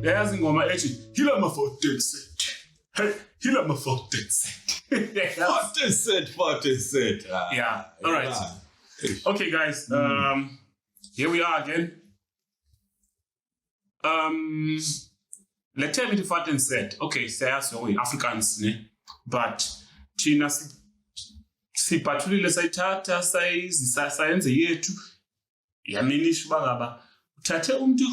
Yazi ingoma ethi hila ma Vat-n-Sit. Hey, hila ma Vat-n-Sit. Vat-n-Sit. Yeah. All right. Okay, guys. Here we are again. Let's tell me the Vat-n-Sit. Okay, so we Africans, ne? But China siphathulile sayithatha sayenze yethu yaminisha bagaba uthathe umuntu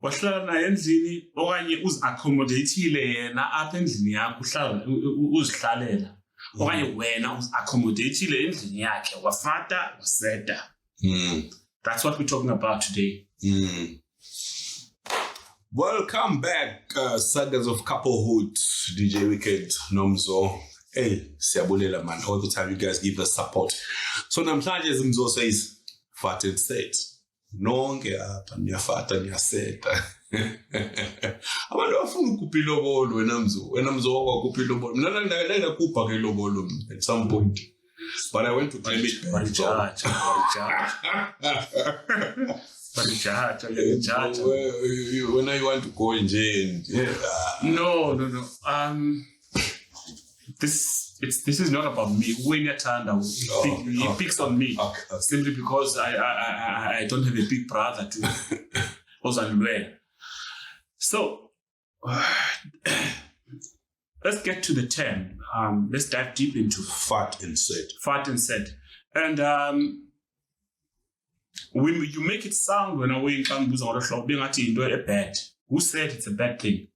wahlala naye endlini okanye uzi-accommodateile yena apha endlini yakho uhlala uzihlalela okanye wena uzi-accommodateile endlini yakhe wafata waseta. That's what we're talking about today. Welcome back, Sagas of Couplehood, DJ Wicked, Nomzo. Hey, siyabulela man, all the time you guys give us support. So namhlanje Zimzo says, Vat-n-Sit. Nonke apha niyafata niyaseta. Abantu bafuna ukupha ilobolo wena Mzo wakupha ilobolo. Mina ngakupha ke ilobolo at some point. But I went to claim it. When I want to go in jail. No. This is not about me. When Yatanda, he picks on me simply because I don't have a big brother to also unaware. So let's get to the term. Let's dive deep into Vat-n-Sit. Vat-n-Sit. And when you make it sound when I bad, who said it's a bad thing?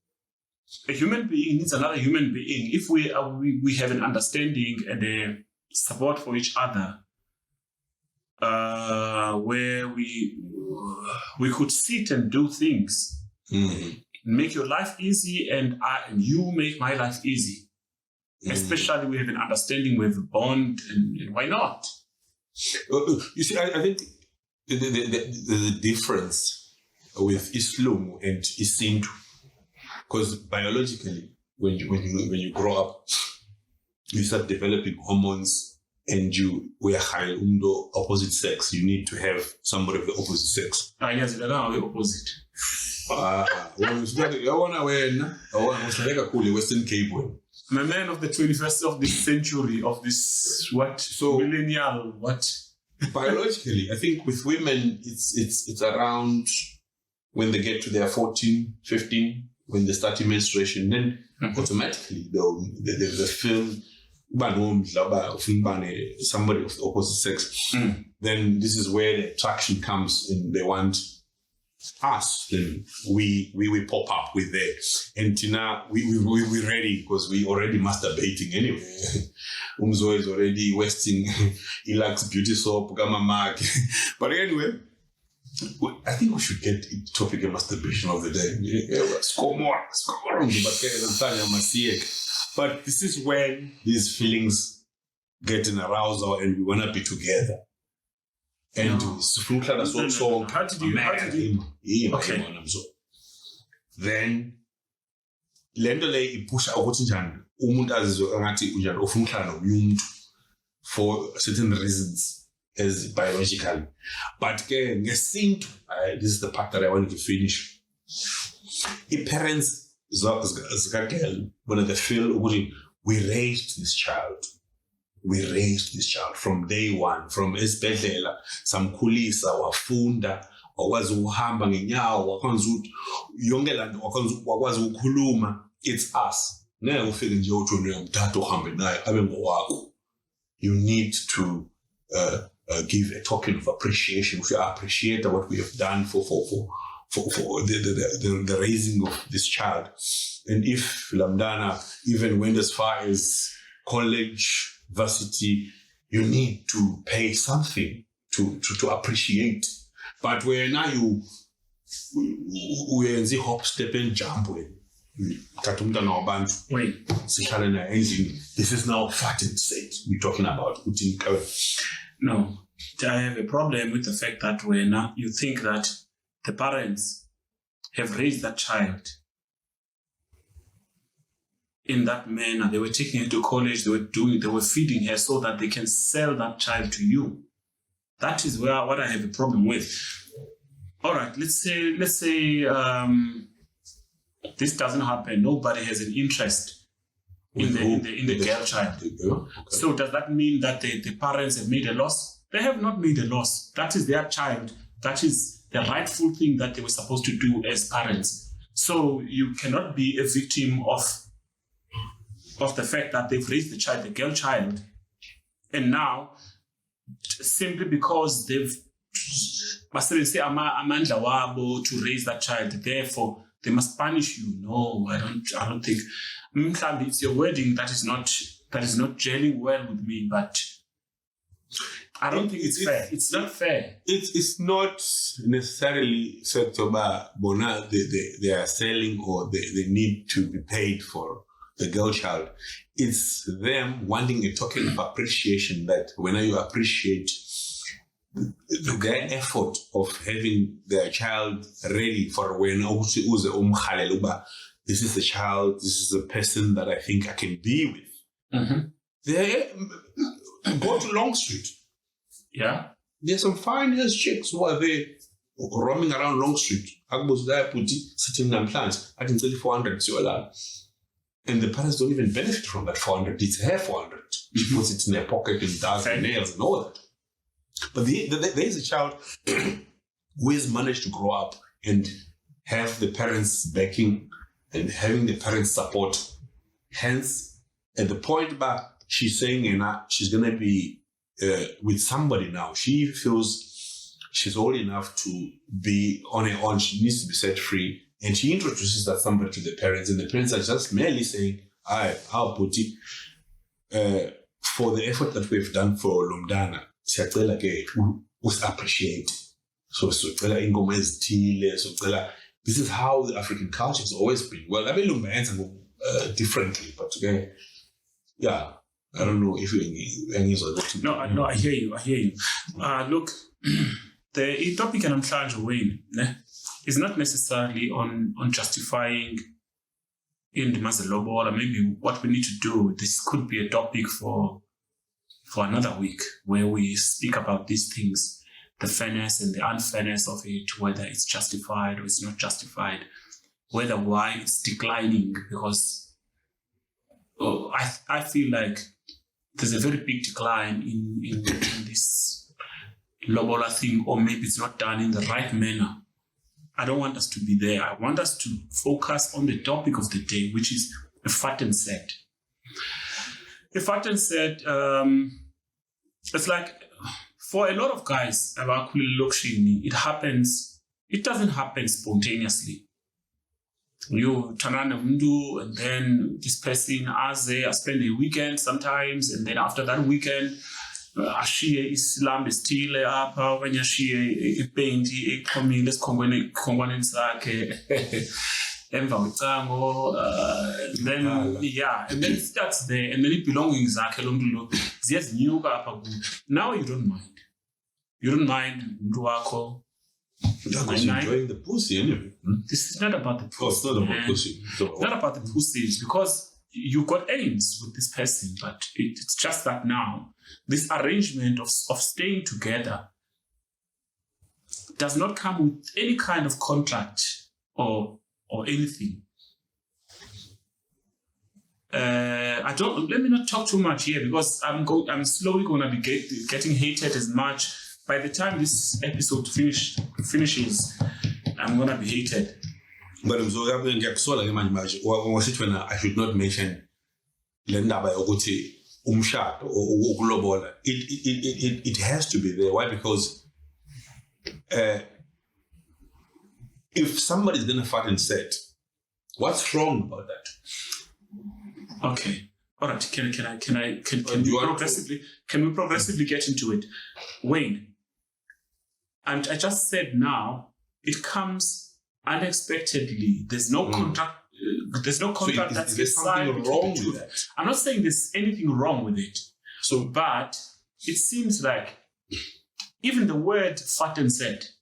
A human being needs another human being. If we have an understanding and a support for each other, where we could sit and do things, make your life easy, and you make my life easy. Especially we have an understanding, we have a bond, and why not? You see, I think the difference with Islam and Isintu. Because biologically, when you grow up, you start developing hormones, and we are high opposite sex. You need to have somebody of the opposite sex. Yes, I don't know opposite. Western Cape. My man of the 21st of this century, of this millennial what? Biologically, I think with women, it's around when they get to their 14, 15. When they start menstruation, then automatically the film somebody of the opposite sex. Then this is where the attraction comes, and they want us. Then we pop up with that, and Tina we ready because we already masturbating anyway. Umzo is already wasting. He likes beauty soap, gamma mark. But anyway. I think we should get the topic of masturbation of the day. Score more. But this is when these feelings get an arousal and we want to be together. And how did you? Okay. Then lento le ipusha ukuthi njani umuntu azizwe ngathi unjani ufuna ukuhlala nomunye umuntu for certain reasons. As biological, but ngesintu, this is the part that I wanted to finish. The parents zikagel when they feel we raised this child from day one, from esibhedlela samkhulisa wafunda wakwazi uhamba ngenyawo wakwazi yonke lanto wakwazi ukukhuluma. It's us. Ngeke ufike nje uthi uyamthatha uhambe naye abe ngowakho. You need to give a token of appreciation. We appreciate what we have done for the raising of this child. And if Lamdana even went as far as college, varsity, you need to pay something to appreciate. But where now we're in the hop, step and jump with. This is now Vat-n-Sit we're talking about. No, I have a problem with the fact that when you think that the parents have raised that child in that manner, they were taking her to college, they were feeding her so that they can sell that child to you. That is what I have a problem with. All right, let's say this doesn't happen. Nobody has an interest in the girl child. Okay. So does that mean that the parents have made a loss? They have not made a loss. That is their child. That is the rightful thing that they were supposed to do as parents. So you cannot be a victim of the fact that they've raised the child, the girl child, and now simply because they've say amandla wabo to raise that child, therefore they must punish you. No, I don't think. It's your wording that is not gelling well with me, but I don't think it's fair. It's not fair. It's not necessarily September Bona they are selling or they need to be paid for the girl child. It's them wanting a token of appreciation that when you appreciate their effort of having their child ready for when this is the child, this is the person that I think I can be with. Mm-hmm. They go to Long Street. Yeah. There's some fine ass chicks who are there roaming around Long Street. Sitting on plants. I can sell 400. And the parents don't even benefit from that 400. It's her 400. She puts it in her pocket and does her nails and all that. But there is a child who has managed to grow up and have the parents' backing and having the parents' support. Hence, at the point where she's saying she's going to be with somebody now, she feels she's old enough to be on her own. She needs to be set free. And she introduces that somebody to the parents, and the parents are just merely saying, I'll put it for the effort that we've done for Lomdana. We appreciate. So ingoma ezithile, so this is how the African culture has always been. Well, I mean, Lumba differently, but yeah, I don't know if you No, I hear you. Look, the topic I'm trying to win is not necessarily on justifying in the Mazalobo, or maybe what we need to do. This could be a topic for another week where we speak about these things, the fairness and the unfairness of it, whether it's justified or it's not justified, why it's declining, because I feel like there's a very big decline in this lobola thing, or maybe it's not done in the right manner. I don't want us to be there. I want us to focus on the topic of the day, which is a Vat-n-Sit. A Vat-n-Sit, it's like, for a lot of guys, it doesn't happen spontaneously. You turn on a window, and then this person, I spend a weekend sometimes, and then after that weekend, ashiye Islam istile apha okanye ashiye ipainti eqhomile esikhongwaneni sakhe emva kwecango, then and then it starts there, and then belongings zakhe lo muntu lo ziyazinyuka apha kuyo. Now you don't mind umuntu wakho. Because you're enjoying the pussy anyway. This is not about the pussy. Oh, it's not about pussy. It's not about the pussy. It's because you've got aims with this person, but it's just that now this arrangement of staying together does not come with any kind of contract or anything. Let me not talk too much here, because I'm slowly going to be getting hated as much. By the time this episode finishes, I'm going to be hated. But I should not mention lendaba yokuthi umshado or ukulobola. It has to be there. Why? Because if somebody's going to Vat-n-Sit, what's wrong about that? Okay. All right. Can we progressively get into it? Wayne, and I just said now, it comes unexpectedly. There's no contract. There's no contract that's something wrong with that. I'm not saying there's anything wrong with it. But it seems like even the word Vat-n-Sit,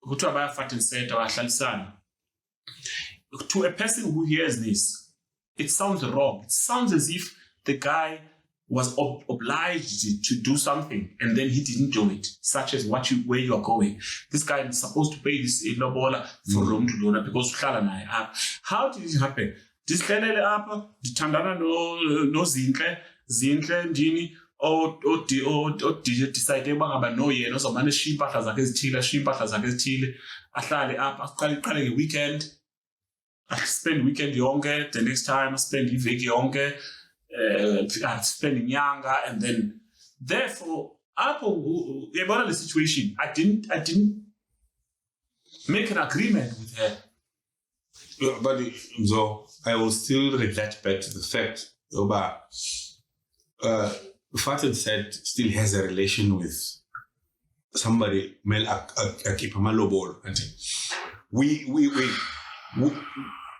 Vat-n-Sit or Ukuhlalisana, to a person who hears this, it sounds wrong. It sounds as if the guy was obliged to do something and then he didn't do it, such as where you are going. This guy is supposed to pay this lobola for Rome to Lona because how did it happen? This guy up, Tandana no zinhle ndini or decide about no yena uzomane shimpahla zakhe ezithile ahlale apha aqale ngeweekend, I spend weekend yonke, the next time I spend iveki yonke, I spend in younger, and then therefore about the situation, I didn't make an agreement with her. But so I will still revert back to the fact Vat-n-Sit still has a relation with somebody male akipama.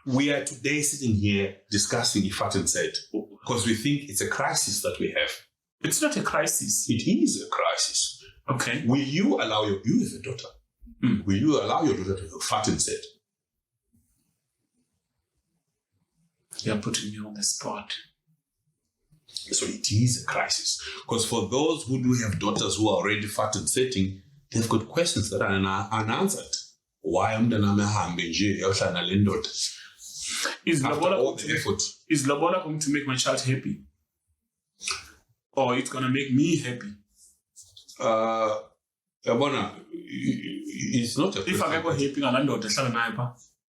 We are today sitting here discussing Vat-n-Sit because we think it's a crisis that we have. It's not a crisis. It is a crisis. Okay. Will you allow you have a daughter? Will you allow your daughter to have Vat-n-Sit? You're putting me on the spot. So it is a crisis. Because for those who do have daughters who are already Vat-n-Sitting, they've got questions that are unanswered. Why am I Is Lobola going to make my child happy? Or it's going to make me happy? It's not a question. If I go happy,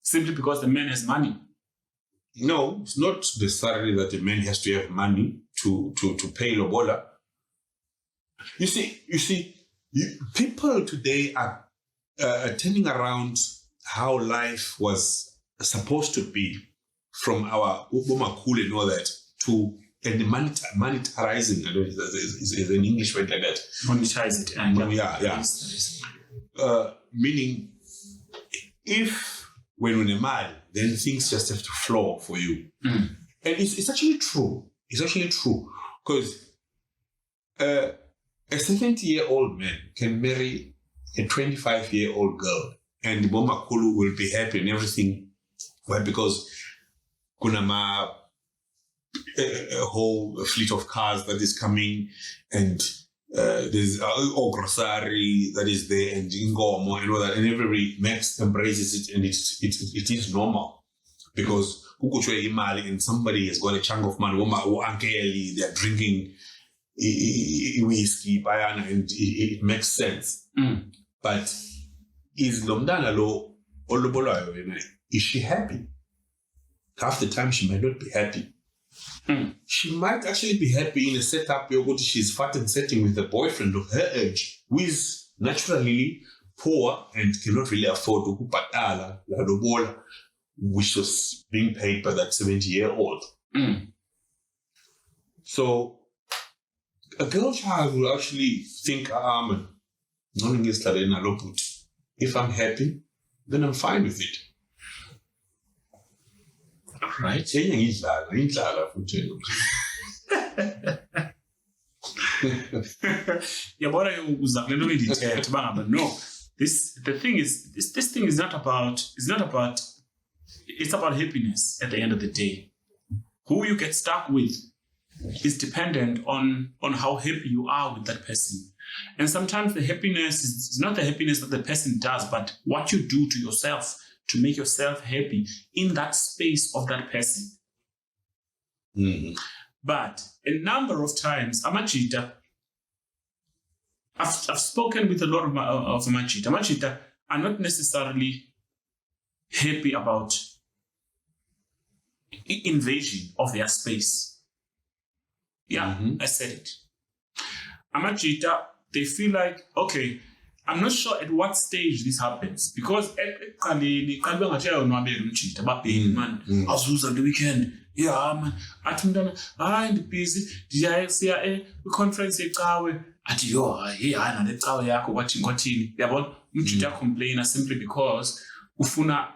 simply because the man has money. No, it's not necessarily that a man has to have money to pay Lobola. You see, people today are turning around how life was supposed to be from our Ubomakule and all that to and monetarizing. I don't know is an English word like that. Monetize it. Meaning, if when you're mad, then things just have to flow for you. And it's actually true. It's actually true. Because a 70-year-old man can marry a 25-year-old girl and the Bomakulu will be happy and everything. Why? Because kunama a whole fleet of cars that is coming and there's Ogrosari that is there and Ingomo and all that, and everybody embraces it and it is normal because and somebody has got a chunk of money, they're drinking whiskey, bayana, and it makes sense. But is Lomdana lo olobolo, is she happy? Half the time she might not be happy. She might actually be happy in a setup where she's Vat-n-Sitting with a boyfriend of her age who is naturally poor and cannot really afford to kupatala la lobola, which was being paid by that 70-year-old. So a girl child will actually think, if I'm happy, then I'm fine with it. Right? No. This thing is not about, it's about happiness at the end of the day. Who you get stuck with is dependent on how happy you are with that person. And sometimes the happiness is not the happiness that the person does, but what you do to yourself to make yourself happy in that space of that person. But a number of times, Amachita, I've spoken with a lot of Amachita. Amachita are not necessarily happy about invasion of their space. I said it. Amachita, they feel like, okay, I'm not sure at what stage this happens because man, I was on the weekend. Yeah, man. I'm busy. Conference complain simply because ufuna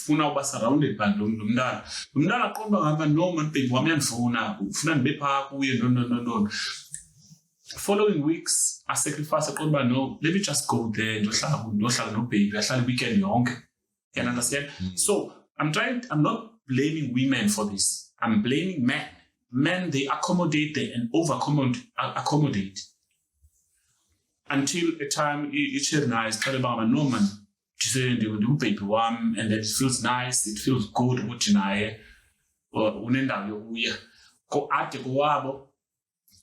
uba surrounded by lomdala. Lomdala qomba ngaba no man baby wami uyandifuna ufuna ndibe pha kuye no. Following weeks, I sacrifice no, let me just go there and no baby. I shall weekend young. You understand? So I'm not blaming women for this. I'm blaming men men, they accommodate and over-accommodate until a time it's nice. Tell about no man. She said, "You do baby warm, and it feels nice. It feels good. What you know, or unenda yobuya. Go ate go wabo.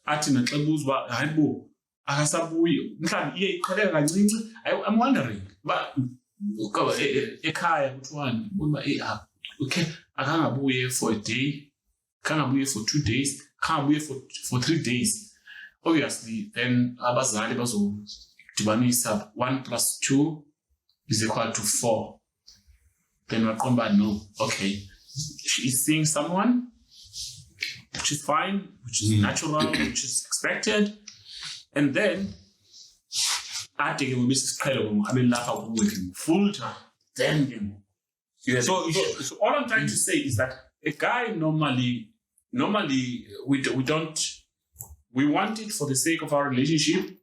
Ate na xebuzwa hayibo. Akasabuyi. Mhlawumbe iye iqheleka kancinci. I'm wondering, but ekhaya kuthiwani uba okay, akangabuye for a day, kangabuye for 2 days, kangabuye for 3 days. Obviously, then abazali bazodibanisa 1 + 2 is equal to 4. Then waqomba no, okay, she is seeing someone, which is fine, which is natural, which is expected, and then I take him working full time. Then so all I'm trying to say is that a guy normally we want it for the sake of our relationship,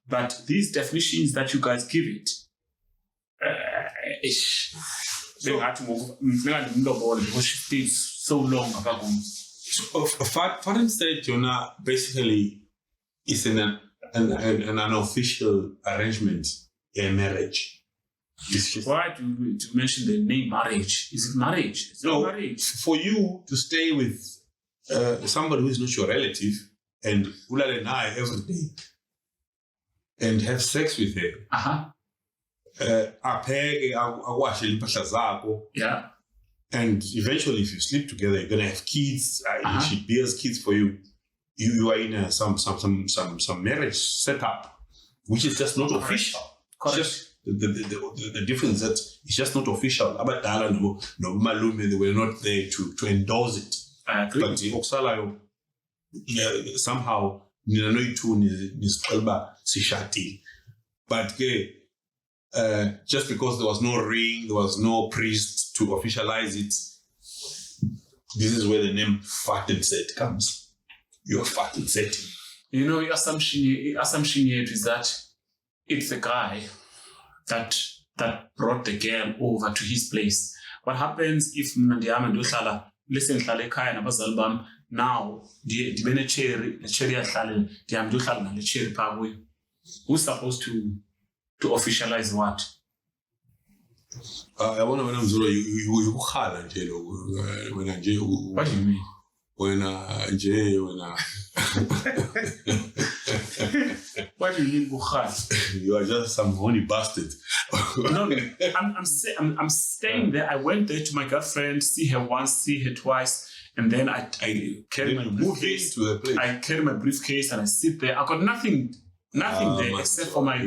but these definitions that you guys give it, because she stays so long. Vat-n-Sit, basically is an unofficial arrangement, a marriage. Why do you mention the name marriage? Is it marriage? It's not marriage. For you to stay with somebody who is not your relative and ulale naye every day and have sex with her, apheke akwashe impahla zakho, and eventually if you sleep together you're gonna have kids. She bears kids for you. You are in some marriage setup, which is just not official. Just the difference that it's just not official. Abadala no malume, they were not there to endorse it. I agree. But okusalayo somehow nina noyitu nisicela sishati. But just because there was no ring, there was no priest to officialize it, this is where the name Vat-n-Sit comes. You're Vat-n-Sit. You know, assumption here is that it's the guy that brought the girl over to his place. What happens if mnandiyama ndohlala listen ngihlala ekhaya nabazali bami, now ndibe ne cherry yahlala ndiyama ndohlala ngale cherry phaa kuyo? Who's supposed to officialize what? Yabona wena Mzulu, ukhala nje lo wena nje. What do you mean? Wena nje wena. What do you mean bukhala? You are just some horny bastard. No, I'm staying there. I went there to my girlfriend, see her once, see her twice, and then I carry my briefcase to the place. I carry my briefcase and I sit there. I got nothing there except for my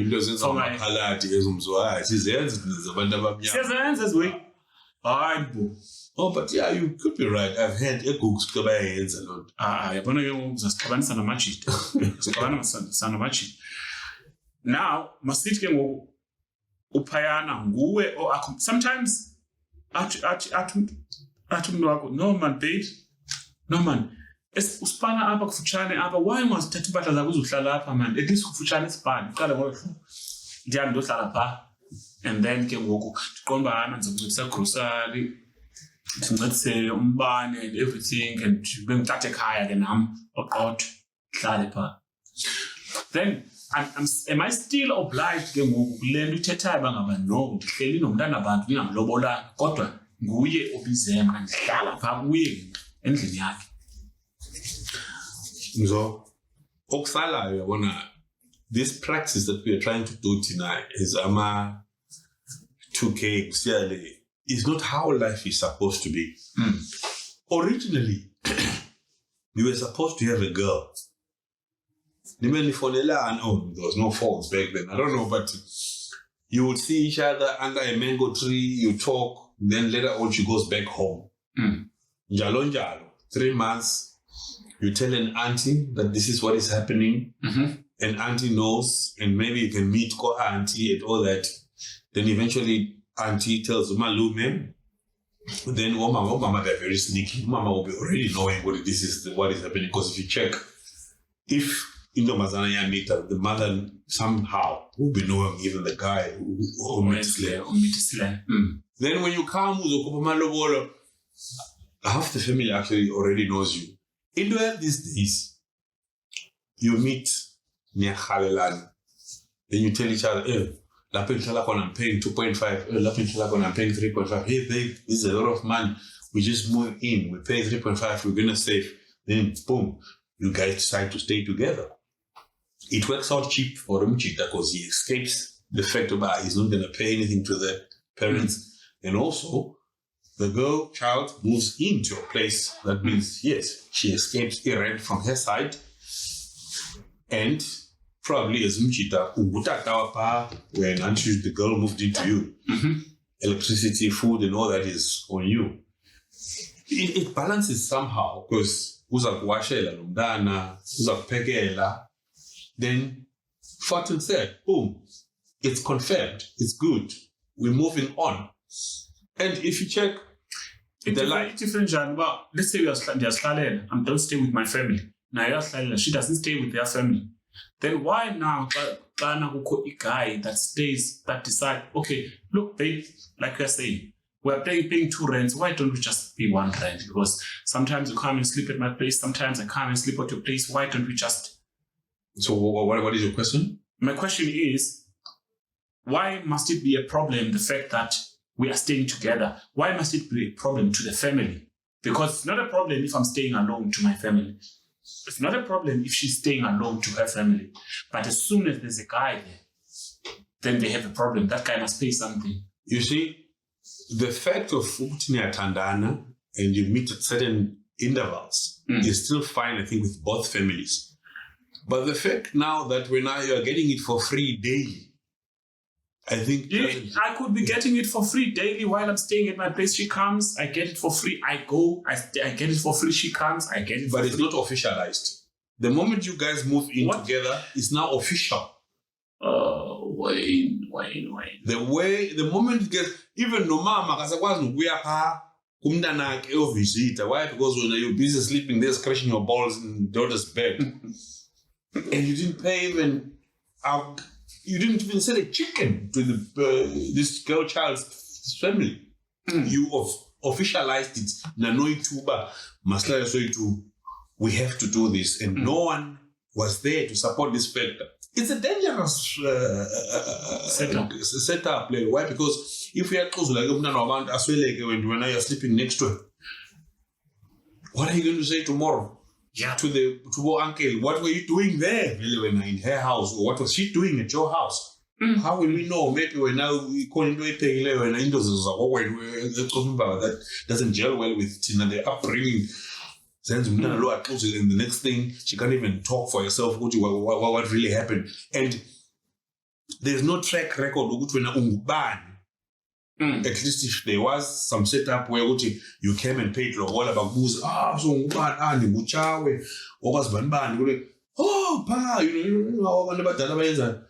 Oh, but yeah, you could be right. I've had a gooks to buy hands a lot. Now, masithi ke ngoku uphayana nguwe or sometimes athi umuntu wakho, no man babe, no man, usipana apha kufutshane apha, why ungazithatha impahla zakho uzohlala apha man, at least kufutshane isipani, uqale ngolo ndiyani ndohlala phaa, and then ke ngoku ndiqonda uba ndizokuncedisa grocery, ndincedise umbane and everything, and bengithathe ekhaya ke nam oqotho hlale phaa. Then am I still obliged ke ngoku kule nto ithethayo bangaba no, ndihleli nomntana bantu ndingamlobolanga, kodwa nguye obize mna ndihlala phaa kuye endlini yakhe? So okusalayo yabona, this practice that we are trying to do tonight is 2K kusiyale is not how life is supposed to be. Originally we were supposed to have a girl. There was no phones back then. I don't know, but you would see each other under a mango tree, you talk, then later on she goes back home. Njalo njalo. 3 months, you tell an auntie that this is what is happening, and auntie knows, and maybe you can meet auntie and all that. Then eventually auntie tells malume, then mama, they're very sneaky. Mama will be already knowing what is happening, because if you check, if Mazana Yamita, the mother somehow will be knowing even the guy who met Slay. Then when you come with Malobolo, half the family actually already knows you. In these days, you meet ngalo-mba. Then you tell each other, I'm paying 2.5, I'm paying 3.5. Hey babe, this is a lot of money. We just move in, we pay 3.5, we're gonna save. Then boom, you guys decide to stay together. It works out cheap for Mchita because he escapes the fact that he's not gonna pay anything to the parents. And also, the child moves into a place. That means, yes, she escapes rent from her side. And probably as Mchita, when the girl moved into you, electricity, food, and all that is on you. It balances somehow because uzakuwashela lomdana, uzakuphekela. Then Vat-n-Sit, boom, it's confirmed, it's good. We're moving on. And if you check the life, different genre. Let's say we are zale, and don't stay with my family. Now she doesn't stay with their family. Then why now a guy that stays, that decide, okay, look, babe, like you're saying, we're paying 2 rents. Why don't we just pay 1 rent? Because sometimes you come and sleep at my place, sometimes I come and sleep at your place. Why don't we just... So what is your question? My question is, why must it be a problem, the fact that we are staying together? Why must it be a problem to the family? Because it's not a problem if I'm staying alone to my family. It's not a problem if she's staying alone to her family. But as soon as there's a guy there, then they have a problem. That guy must pay something. You see, the fact of tandana and you meet at certain intervals is still fine, I think, with both families. But the fact now that you are getting it for free daily, I think... I could be getting it for free daily while I'm staying at my place. She comes, I get it for free. I go, I get it for free. She comes, I get it for free. But it's not officialized. The moment you guys move in together, it's now official. Wayne. The moment it gets... Even no mama, why? Because when you're busy sleeping, they're scratching your balls in daughter's bed. And you didn't pay even... You didn't even sell a chicken to this girl child's family. You officialized it. We have to do this. And no one was there to support this factor. It's a dangerous setup. Why? Because if we are close, like when you're sleeping next to her, what are you going to say tomorrow? Yeah. To uncle, what were you doing there in her house? Or what was she doing at your house? How will we know? Maybe we're now calling that doesn't gel well with Tina, the upbringing. And the next thing, she can't even talk for herself what really happened. And there's no track record at least if there was some setup where you came and paid lobola bakubuza so ngubani nguchawe okwazibani pa abantu abadala bayenza.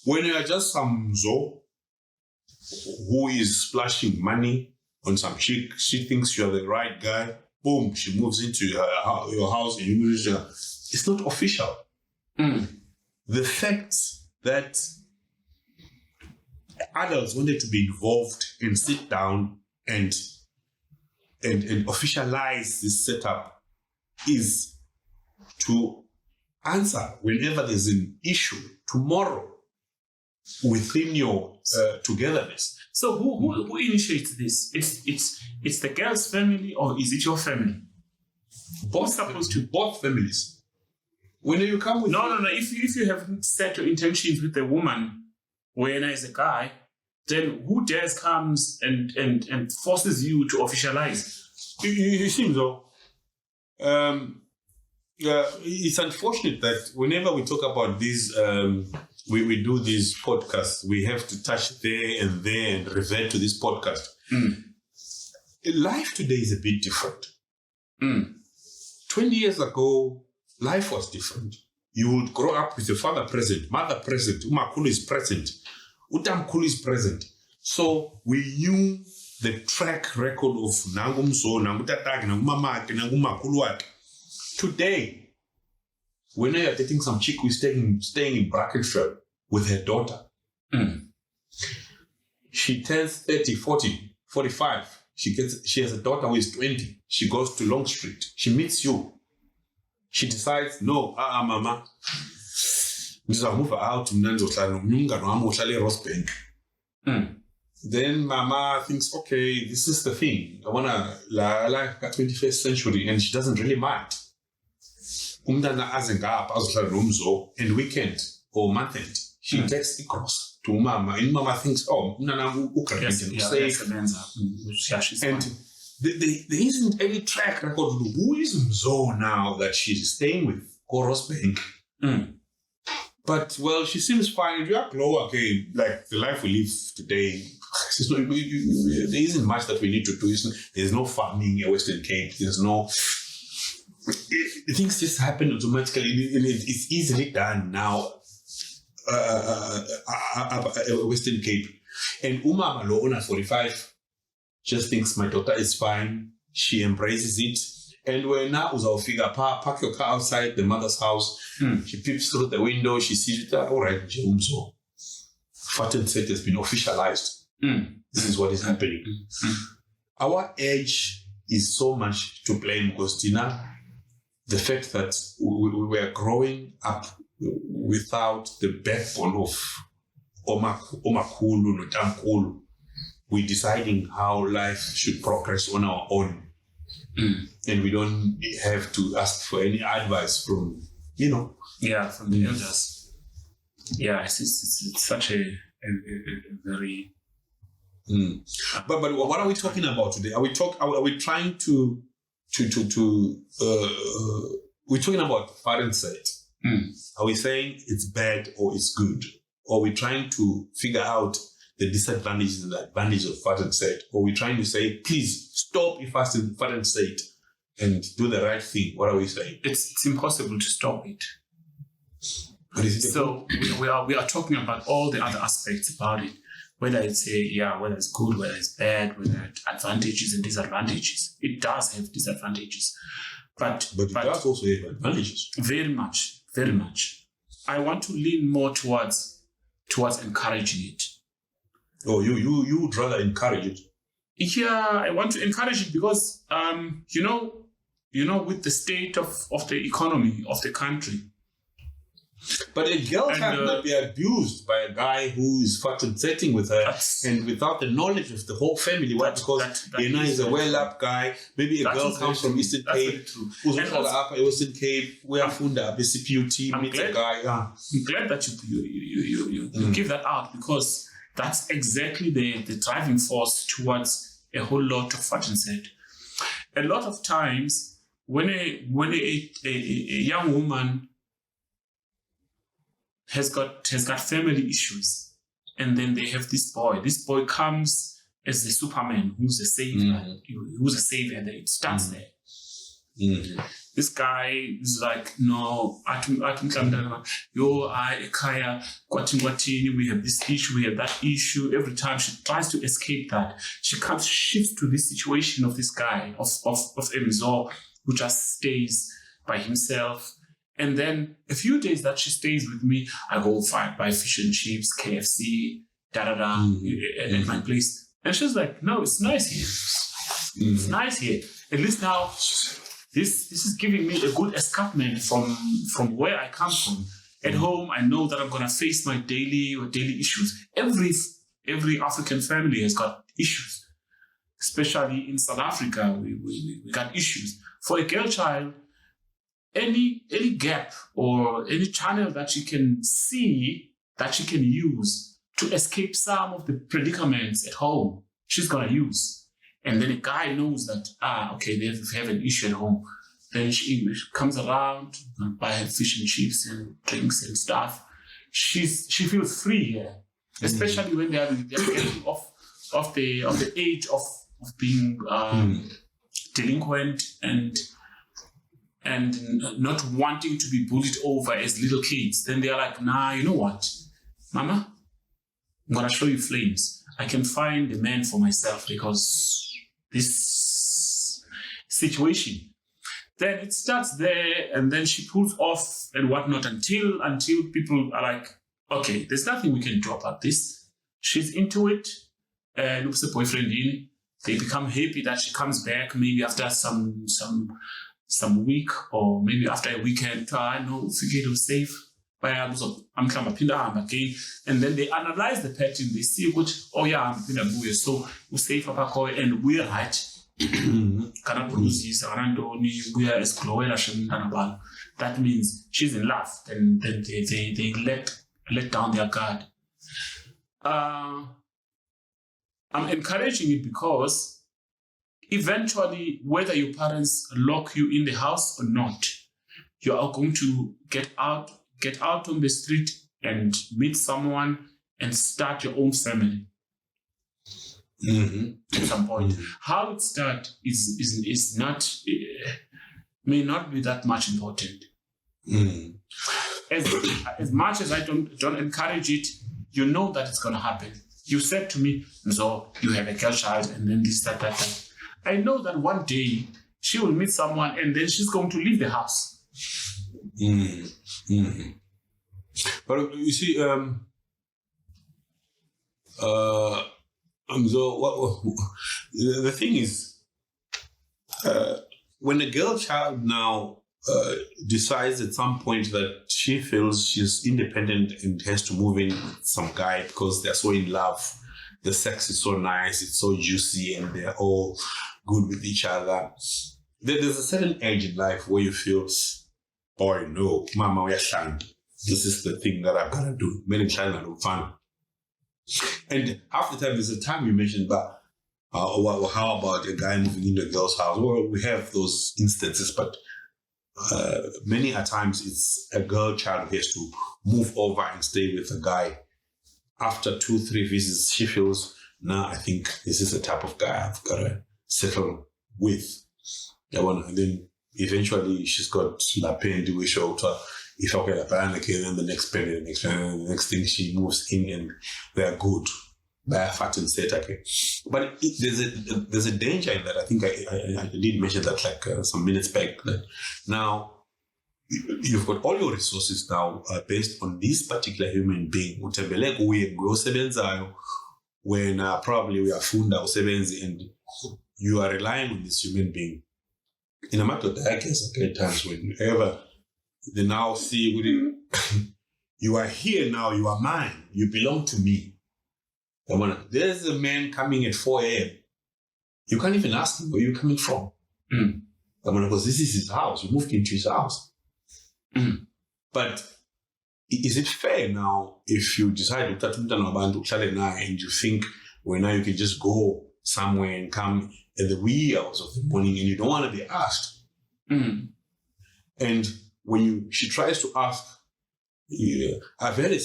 When you are just some who is splashing money on some chick, she thinks you're the right guy, boom, she moves into your house and you move into her. It's not official. The fact that adults wanted to be involved and sit down and officialize this setup is to answer whenever there's an issue tomorrow within your togetherness. So who initiates this? It's the girl's family, or is it your family? Both families. When you come with no. If you haven't set your intentions with the woman, when as a guy, then who dares comes and forces you to officialize? You see, though, it's unfortunate that whenever we talk about these, we do these podcasts, we have to touch there and revert to this podcast. Life today is a bit different. 20 years ago, life was different. You would grow up with your father present, mother present, umakhulu is present, utamkhulu is present. So we knew the track record of nangumso, nangutataki, nangumamaki, nangumakhulu wake. Today, when you're dating some chick who's staying in Brackenfell with her daughter, she turns 30, 40, 45. She has a daughter who is 20. She goes to Long Street. She meets you. She decides, no, mama, move out to Rosebank. Then mama thinks, okay, this is the thing. I want to like a 21st century, and she doesn't really mind. And weekend or month end, she takes it across to mama, and mama thinks, oh, and there isn't any track record of who is Mzo now that she's staying with, or Rosebank. But, well, she seems fine. If you are low, okay, like the life we live today, there isn't much that we need to do. There's no farming in Western Cape. There's no... Things just happen automatically. It's easily done now, Western Cape. And Uma Malona, 45, just thinks my daughter is fine. She embraces it. And when now Uzao figure, park your car outside the mother's house. She peeps through the window. She sees it. All right, Jeumzo. Vat-n-Sit has been officialized. This is what is happening. Our age is so much to blame because the fact that we were growing up without the backbone of Omakulu, Notamkulu, we're deciding how life should progress on our own. And we don't have to ask for any advice from, from the elders. Yeah, it's such a very... But what are we talking about today? Are we trying to we're talking about Vat-n-Sit. Are we saying it's bad or it's good? Or are we trying to figure out the disadvantages and the advantages of Vat-n-Sit? Or are we trying to say, please stop Vat-n-Sit and do the right thing? What are we saying? It's impossible to stop it. But is it so we are talking about all the other aspects about it. Whether it's whether it's good, whether it's bad, whether it's advantages and disadvantages. It does have disadvantages. But it does also have advantages. Very much, very much. I want to lean more towards encouraging it. Oh, you would rather encourage it? Yeah, I want to encourage it because with the state of the economy of the country. But a girl cannot be abused by a guy who is Vat-n-Sitting with her and without the knowledge of the whole family. Why? Because he's a well-up guy. Maybe a girl comes from Eastern Cape, who's up in Western Cape, where Funda, BCPUT, meets a guy. I'm glad that you give that out because that's exactly the driving force towards a whole lot of Vat-n-Sit. A lot of times, when a young woman has got family issues, and then they have this boy. This boy comes as the Superman, who's a savior. Who's a savior, and it starts there. This guy is like, no, we have this issue, we have that issue. Every time she tries to escape that, she shifts to this situation of this guy, of Mzo, who just stays by himself. And then a few days that she stays with me, I go buy fish and chips, KFC, at my place. And she's like, no, it's nice here. It's nice here. At least now, this is giving me a good escapement from where I come from. At home, I know that I'm going to face my daily issues. Every African family has got issues. Especially in South Africa, we got issues. For a girl child, any gap or any channel that she can see that she can use to escape some of the predicaments at home, she's going to use. And then a guy knows that, okay, they have an issue at home. Then she comes around and buy her fish and chips and drinks and stuff. She feels free here, especially when they're getting off the age of being delinquent and not wanting to be bullied over as little kids. Then they're like, nah, you know what, Mama? I'm going to show you flames. I can find a man for myself because this situation. Then it starts there and then she pulls off and whatnot until people are like, okay, there's nothing we can do about this. She's into it. Looks a boyfriend in. They become happy that she comes back maybe after some week or maybe after a weekend. No, ufike safe. I'm again. And then they analyze the pattern. They see which, oh yeah, I'm going to go. So we safe and we're right. That means she's in love. Then they let down their guard. I'm encouraging it because eventually, whether your parents lock you in the house or not, you are going to get out on the street and meet someone and start your own family. At some point, how it starts is not may not be that much important. As much as I don't encourage it, you know that it's going to happen. You said to me, so you have a girl child, and then this, that. I know that one day she will meet someone, and then she's going to leave the house. But you see, so the thing is, when a girl child now decides at some point that she feels she's independent and has to move in with some guy because they're so in love, the sex is so nice, it's so juicy, and they're all good with each other. There's a certain age in life where you feel, boy, no, mama, we are shy. This is the thing that I've got to do. Many child are fun. And half the time, there's a time you mentioned, but how about a guy moving into a girl's house? Well, we have those instances, but many a times it's a girl child who has to move over and stay with a guy. After 2-3 visits, she feels, I think this is the type of guy I've got to settle with. And then eventually she's got la pen to wish out. If I get a ban again, then the next penny, the next thing she moves in and they're good. By Vat-n-Sit, okay. But there's a danger in that. I think I did mention that like some minutes back. That now you've got all your resources now based on this particular human being. When probably we are funda and you are relying on this human being. In a matter of case, okay, times whenever they now see you are here now, you are mine, you belong to me. There's a man coming at 4 a.m. You can't even ask him where you're coming from. Because this is his house. You moved into his house. But is it fair now if you decide to and you think, well, now you can just go somewhere and come at the wee hours of the morning and you don't want to be asked? And when she tries to ask, I've had an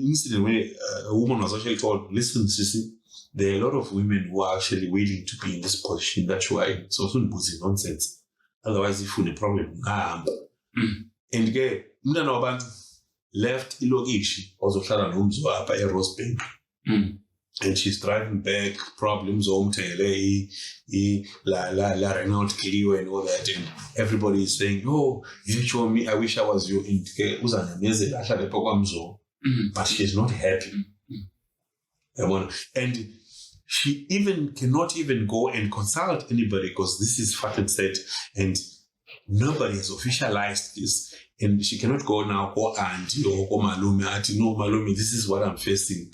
incident where a woman was actually told, listen, Sissy, there are a lot of women who are actually waiting to be in this position that you are in. So soon pussy nonsense. Otherwise, if you have a problem, and again, left ilokishi, also hlala nomzwa apha eRosebank. And she's driving back, problems home la Renault Clio and all that, and everybody is saying, oh, you show me, I wish I was you. But she's not happy. And she even cannot even go and consult anybody because this is Vat-n-Sit and nobody has officialized this. And she cannot go now, go auntie or go malume, no, malume, this is what I'm facing.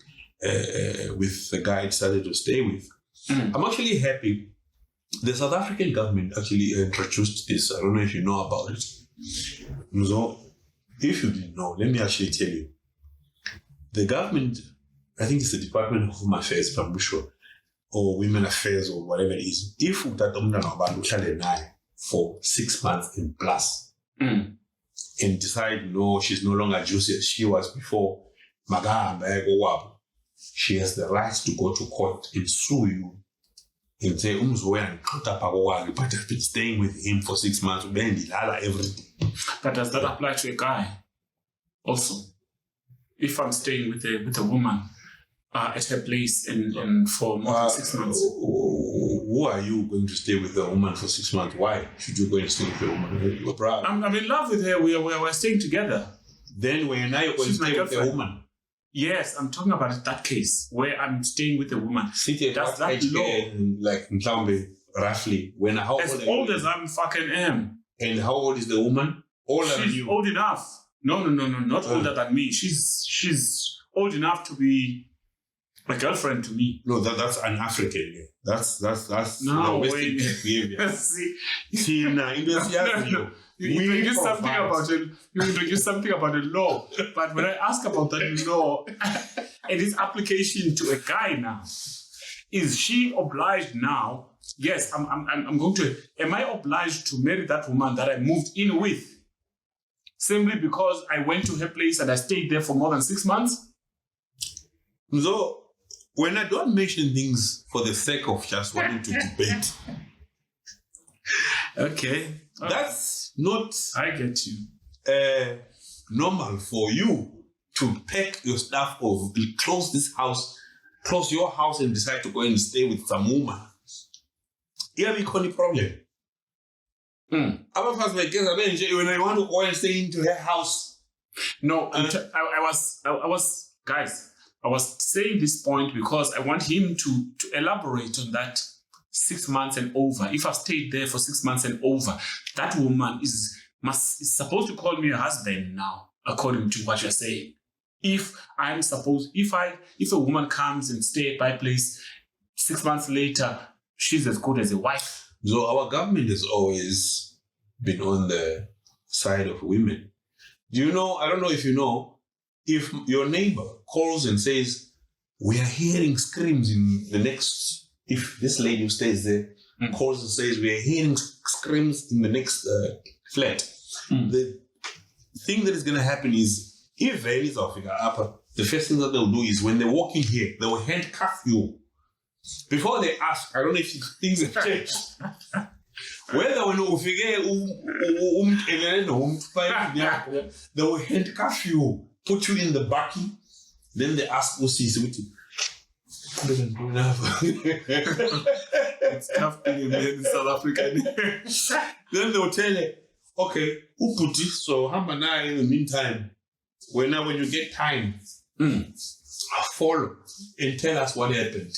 With the guy I decided to stay with. I'm actually happy. The South African government actually introduced this. I don't know if you know about it. So, if you didn't know, let me actually tell you. The government, I think it's the Department of Home Affairs, if I'm sure, or Women Affairs, or whatever it is. If that for 6 months and plus, and decide, no, she's no longer juicy as she was before, she has the right to go to court and sue you and say, but I've been staying with him for 6 months, everything. But does that apply to a guy also? If I'm staying with a woman at her place and for more than 6 months? Who are you going to stay with a woman for 6 months? Why should you go and stay with a woman? I'm in love with her. We're staying together. Then when you're going to stay with a woman, Yes, I'm talking about that case where I'm staying with a woman. City Does that law, like Mhlawumbe, roughly, when how as old as I'm fucking am. And how old is the woman? Older than She's you? old enough. No, not older than me. She's old enough to be a girlfriend to me. No, that's an African. Yeah. That's No, Western wait. behavior. See, See, now, you introduce something about the law, but when I ask about that law and its application to a guy now, is she obliged now? Yes, I'm going to. Am I obliged to marry that woman that I moved in with, simply because I went to her place and I stayed there for more than 6 months? So, when I don't mention things for the sake of just wanting to debate, okay, that's not. I get you. Normal for you to pack your stuff or close this house, close your house and decide to go and stay with some woman. Here we call the problem. When I want to go and stay into her house. No, I was guys. I was saying this point because I want him to elaborate on that 6 months and over. If I've stayed there for 6 months and over, that woman is supposed to call me a husband now, according to what you're saying. If a woman comes and stay at my place 6 months later, she's as good as a wife. So our government has always been on the side of women. Do you know? I don't know if you know. If your neighbor calls and says, "We are hearing screams in the next," if this lady who stays there calls and says, "We are hearing screams in the next flat," the thing that is going to happen is, if there is Africa upper, the first thing that they'll do is when they walk in here, they will handcuff you. Before they ask, I don't know if things have changed. Whether when they will handcuff you, put you in the bucky, then they ask Usis with you. It's tough being a man in South Africa. Then they'll tell you, okay, Uputi, so Hambana in the meantime, when you get time, follow and tell us what happened.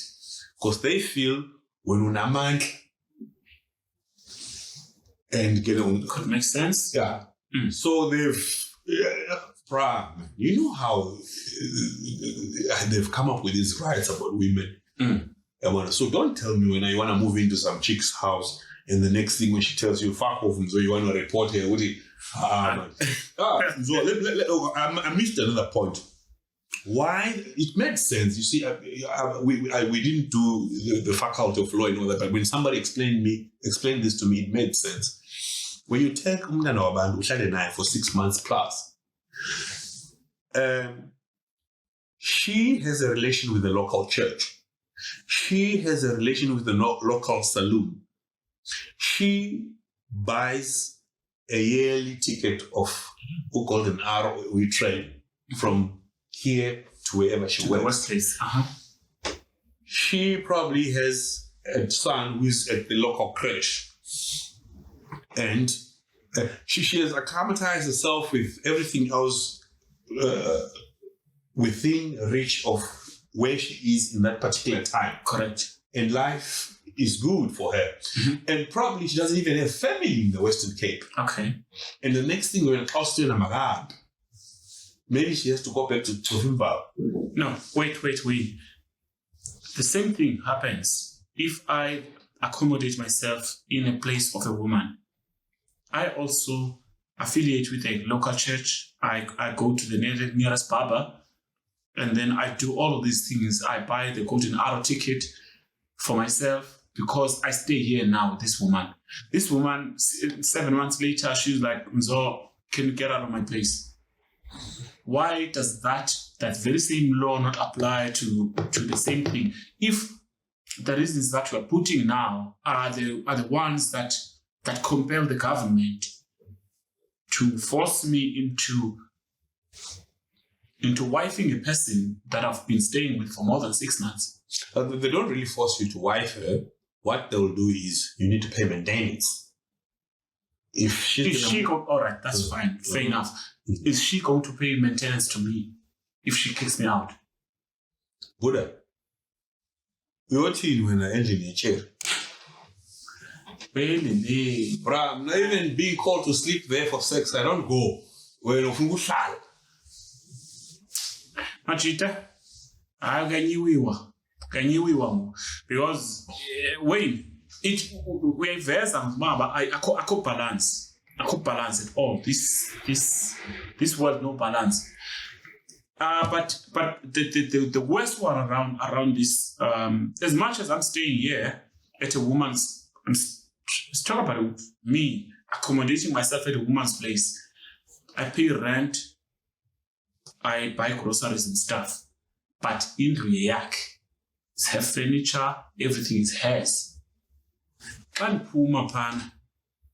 Because they feel when unaman and get on. Could make sense. Yeah. So they've you know how they've come up with these rights about women. So don't tell me when I want to move into some chick's house and the next thing when she tells you fuck off, so you want to report her. So I missed another point. Why? It made sense. You see, we didn't do the faculty of law and all that, but when somebody explained this to me, it made sense. When you take umntana wabantu uhlale naye for 6 months plus, she has a relation with the local church. She has a relation with the local saloon. She buys a yearly ticket of Golden Arrow we train from here to wherever she works. She probably has a son who's at the local crèche. And she has acclimatized herself with everything else within reach of where she is in that particular time. Correct. And life is good for her. And probably she doesn't even have family in the Western Cape. Okay. And the next thing when Austrian Magab, maybe she has to go back to Zimbabwe. No, wait. The same thing happens if I accommodate myself in a place of a woman. I also affiliate with a local church. I go to the nearest barber, and then I do all of these things. I buy the Golden Arrow ticket for myself because I stay here now with this woman. This woman, 7 months later, she's like, "Mzo, can you get out of my place?" Why does that very same law not apply to the same thing? If the reasons that you are putting now are the ones that compel the government to force me into wifing a person that I've been staying with for more than 6 months. They don't really force you to wife her. What they'll do is you need to pay maintenance. If she all right, that's fine, fair enough. Is she going to pay maintenance to me? if she kicks me out? Buddha. You're team when I engine your chair. Really? Bruh, I'm not even being called to sleep there for sex. I don't go. When you go Machita, I can you because when we have I could balance. I could balance it all. This world no balance. But the worst one around this, as much as I'm staying here at a woman's, let's talk about me accommodating myself at a woman's place. I pay rent, I buy groceries and stuff, but in Riyak, it's her furniture, everything is hers. When Puma pan,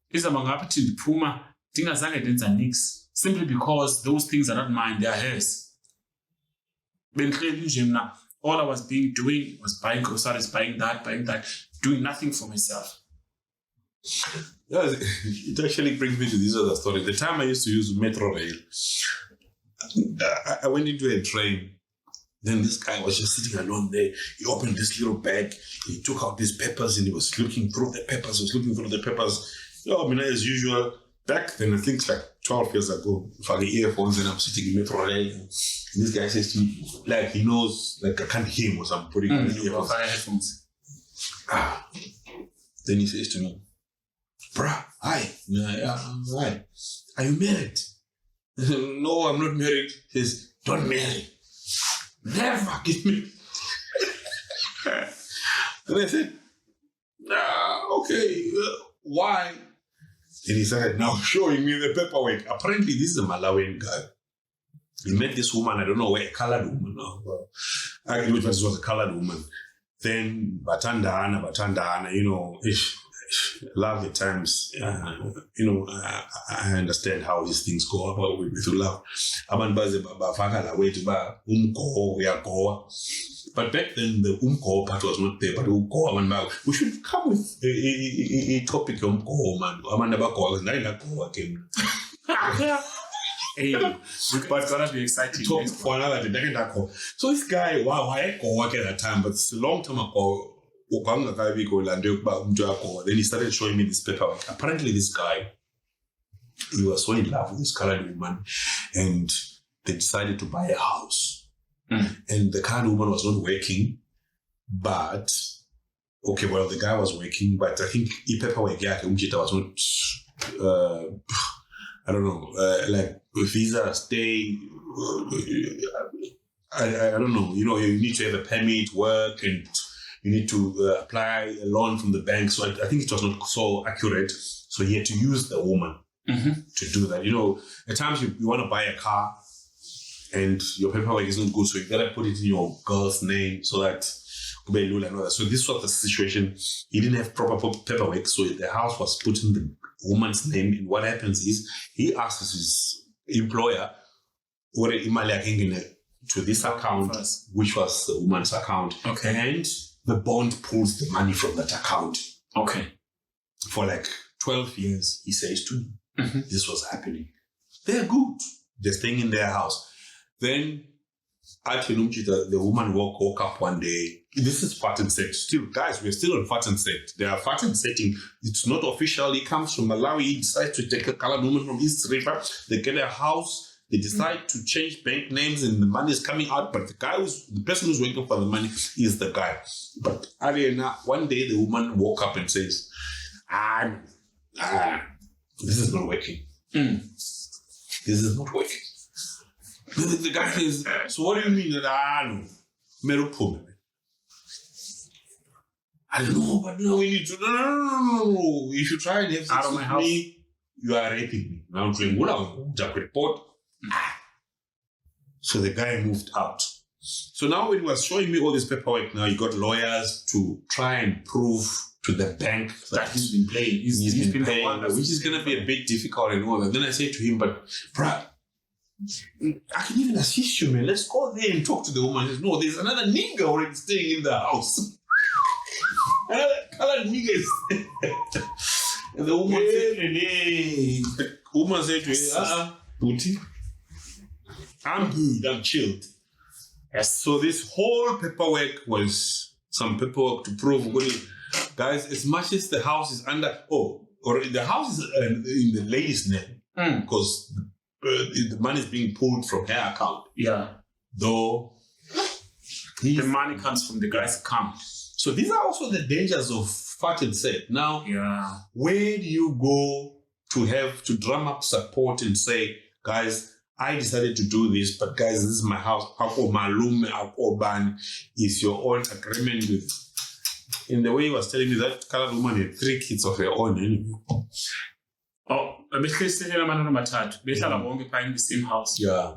is among appetite Puma, Dinazanga denza nix, simply because those things are not mine, they are hers. All I was doing was buying groceries, buying that, doing nothing for myself. Yeah, it actually brings me to this other story. The time I used to use Metro Rail, I went into a train. Then this guy was just sitting alone there. He opened this little bag. He took out these papers and he was looking through the papers. As usual, back then, I think it's like 12 years ago, if I get earphones and I'm sitting in Metro Rail, and this guy says to me, like he knows, like I can't hear him or I'm putting on the earphones. Then he says to me, bruh, hi. Hi. Are you married? No, I'm not married. He says, don't marry. Never give me. And I said, okay, why? And he started now showing me the paperwork. Apparently, this is a Malawian guy. He met this woman, I don't know where, a colored woman. I knew this was a colored woman. Then, Batandana, love at times, I understand how these things go about with love. But back then, the umko part was not there, but we should come with a topic of umko, man. Hey, but it's gonna be exciting. Talk for another day. So this guy, I work at that time, but it's a long time ago. Then he started showing me this paperwork. Apparently, this guy, he was so in love with this colored woman, and they decided to buy a house. And the colored woman was not working, but the guy was working, but I think the paperwork was not. I don't know, like visa, stay. I don't know. You need to have a permit, work, and you need to apply a loan from the bank. So I think it was not so accurate. So you had to use the woman to do that. At times you want to buy a car and your paperwork isn't good. So you got to put it in your girl's name so that. So this was the situation. He didn't have proper paperwork. So the house was put in the woman's name. And what happens is he asks his employer, to this account, which was the woman's account. Okay. And the bond pulls the money from that account. Okay. For like 12 years, he says to me, this was happening. They're good. They're staying in their house. Then, the woman woke up one day. This is Vat-n-Sit. Still, guys, we're still on Vat-n-Sit. They are Vat-n-Sitting. It's not official. He comes from Malawi. He decides to take a colored woman from East River. They get a house. They decide to change bank names and the money is coming out. But the person who's waiting for the money is the guy. But one day the woman woke up and says, this is not working. This is not working. The guy says, so what do you mean that I don't know, but no, we need to. No. You should try and have sex with me. You are raping me. Now I'm saying, report. So the guy moved out. So now when he was showing me all this paperwork, now you got lawyers to try and prove to the bank that he's been playing. He's been paying, which is going to be a bit difficult and all that. Then I say to him, but bruh, I can even assist you, man. Let's go there and talk to the woman. He says, no, there's another nigga already staying in the house. Another colored nigga is and the woman said to him, Booty, I'm good, I'm chilled. Yes. So this whole paperwork was some paperwork to prove, guys, as much as the house is or the house is in the lady's name, because the money is being pulled from her account. Yeah. Though the money comes from the guy's account. So these are also the dangers of Vat-n-Sit. Now, where do you go to drum up support and say, guys, I decided to do this, but guys, this is my house. Ako malume, ako ban is your own agreement with. In the way he was telling me, that colored woman had 3 kids of her own anyway. Oh, in the same house. Yeah.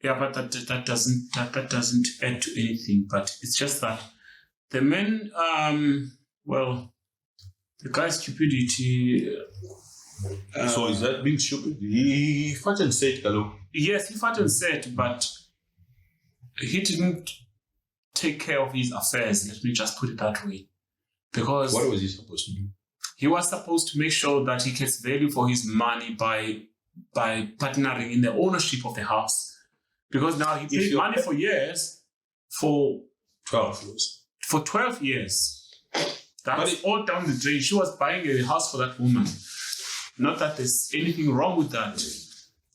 Yeah, but that doesn't add to anything. But it's just that the men, the guy's stupidity. So is that being stupid? He Vat-n-Sit, hello. Yes, he Vat-n-Sit, but he didn't take care of his affairs. Let me just put it that way. Because what was he supposed to do? He was supposed to make sure that he gets value for his money by partnering in the ownership of the house. Because now he paid money for years, for 12 years. For 12 years. That's all down the drain. She was buying a house for that woman. Not that there's anything wrong with that,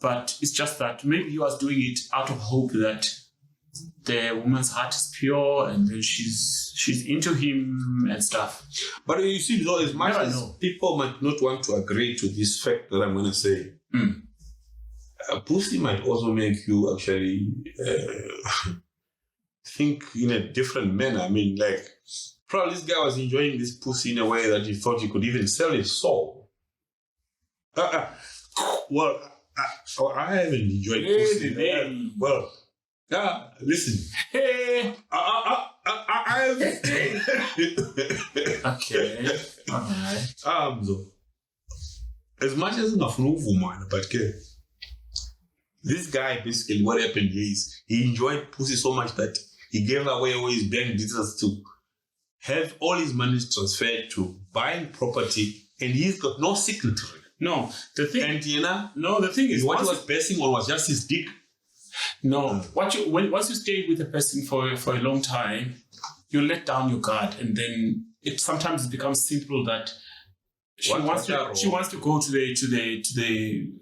but it's just that maybe he was doing it out of hope that the woman's heart is pure and then she's into him and stuff. But you see, though, as much as people might not want to agree to this fact that I'm going to say, pussy might also make you actually think in a different manner. I mean, like, probably this guy was enjoying this pussy in a way that he thought he could even sell his soul. Well, I haven't enjoyed pussy. Listen. Hey. I haven't. Okay. All right. So, as much as enough woman, but this guy basically, what happened is he enjoyed pussy so much that he gave away all his bank details to have all his money transferred to buying property, and he's got no signatory. No, the thing. And the thing is, what he was basing on was just his dick. No, once you stay with a person for a long time, you let down your guard, and then sometimes it becomes simple that she wants to go to the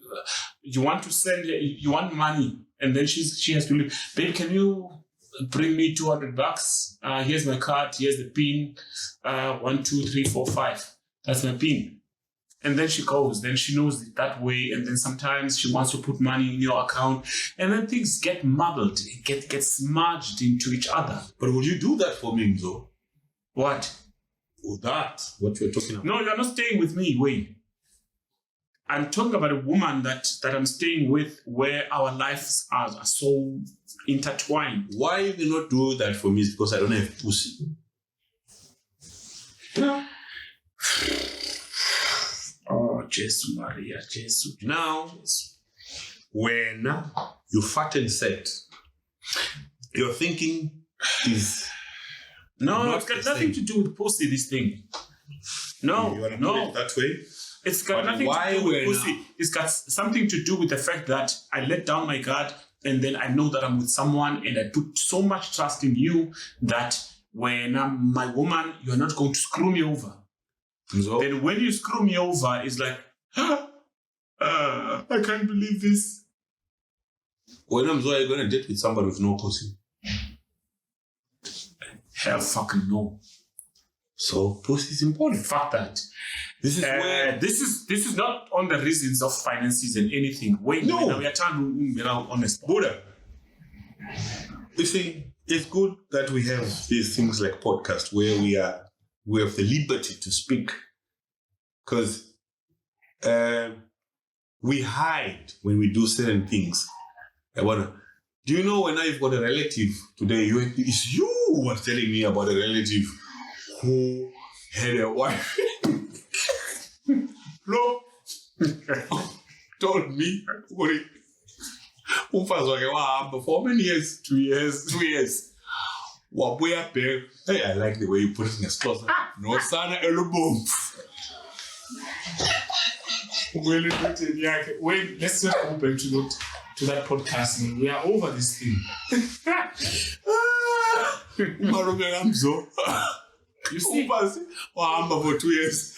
you want money, and then she has to leave. Babe, can you bring me $200? Here's my card. Here's the PIN. 1, 2, 3, 4, 5. That's my PIN. And then she goes. Then she knows it that way. And then sometimes she wants to put money in your account. And then things get muddled. It gets smudged into each other. But would you do that for me, though? What? What you're talking about? No, you're not staying with me. Wait. I'm talking about a woman that I'm staying with, where our lives are so intertwined. Why you not do that for me? Is because I don't have pussy. No. Oh, Jesus Maria, Jesus. Now, when you Vat-n-Sit, your thinking is no, it's got nothing to do with pussy. This thing. No, you want to put it that way. It's got nothing to do with pussy. It's got something to do with the fact that I let down my guard, and then I know that I'm with someone, and I put so much trust in you that when I'm my woman, you're not going to screw me over. So, then when you screw me over, it's like, I can't believe this. When I'm going to date with somebody with no pussy? Hell fucking no. So pussy is important. Fuck that. This is where this is not on the reasons of finances and anything. Wait, no, we are trying to be honest. Buddha. You see, it's good that we have these things like podcast where we have the liberty to speak, because we hide when we do certain things. Do you know when I've got a relative today? It's you who was telling me about a relative who had a wife. No, told me for many years, 2 years. Hey, I like the way you put it in a closet. No sana elbow. Wait, let's just go back to to that podcast. We are over this thing. You see, for 2 years.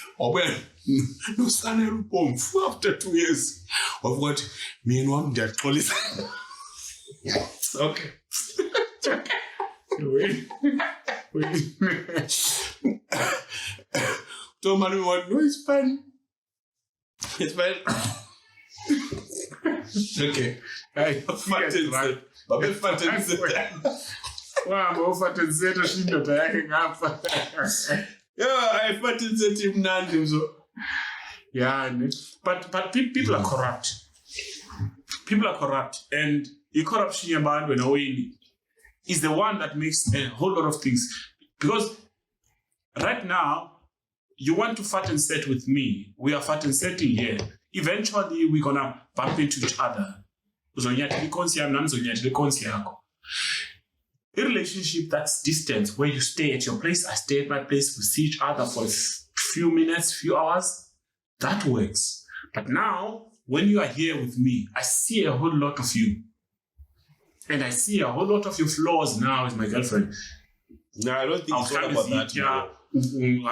No son after 2 years. Of what me and one that police. Okay. Wait. Don't man want no, it's fine. It's fine. Okay. Vat-n-Sit. Vat-n-Sit. Wow, Vat-n-Sit shindoda yakhe ngapha. Yeah, Vat-n-Sit imnandi so. Yeah, but people are corrupt. People are corrupt, and the corruption yabantu nawini is the one that makes a whole lot of things. Because right now, you want to Vat-n-Sit with me. We are Vat-n-Sitting here. Eventually, we're gonna bump into each other. A relationship that's distance, where you stay at your place, I stay at my place, we see each other for a few minutes, few hours, that works. But now, when you are here with me, I see a whole lot of you. And I see a whole lot of your flaws now as my girlfriend. No, I don't think it's all about that. It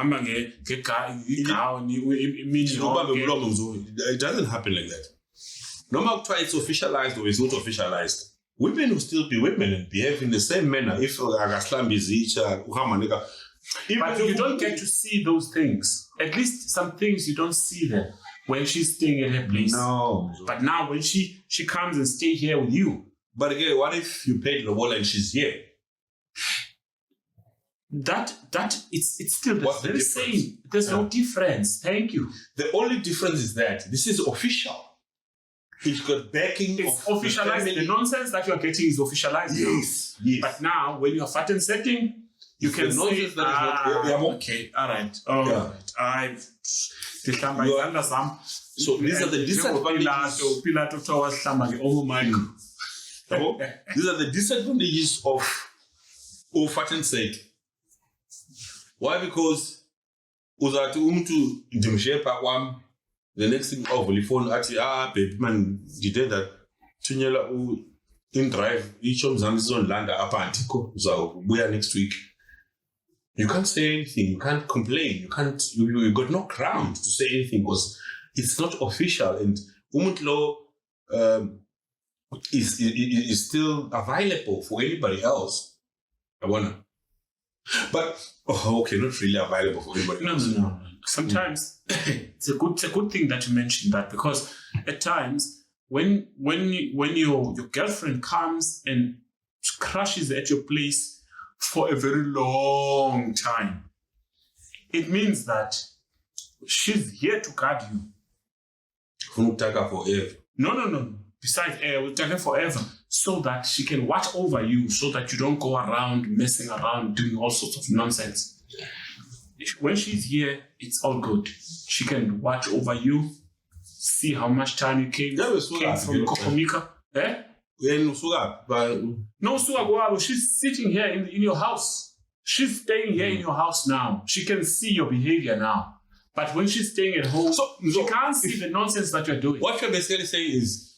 doesn't happen like that. No matter why it's officialized or it's not officialized, women will still be women and behave in the same manner. If but you don't get to see those things. At least some things you don't see them when she's staying at her place. No. But now when she comes and stay here with you. But again, what if you paid the wall and she's here? That it's still the same. There's no difference. Thank you. The only difference is that this is official. It's got backing. It's officialized. The nonsense that you are getting is officialized. Yes. But now, when you are Vat-n-Sitting, you can say, okay, all right. Oh, yeah. So these are the disadvantages. These are the disadvantages of Vat-n-Sit. Why? Because the next thing over the phone, baby man, you did that. In drive, each of them is on land up Antico, so we are next week. You can't say anything, you can't complain, you got no ground to say anything because it's not official, and Umut law is still available for anybody else. But okay, not really available for anybody else. No. Sometimes it's a good thing that you mentioned that, because at times when your girlfriend comes and crashes at your place for a very long time, it means that she's here to guard you. Forever. No. Besides, we'll take her forever, so that she can watch over you, so that you don't go around messing around, doing all sorts of nonsense. When she's here, it's all good. She can watch over you, see how much time you came from Kokomika. No, she's sitting here in your house. She's staying here in your house now. She can see your behavior now. But when she's staying at home, she can't see the nonsense that you're doing. What you're basically saying is,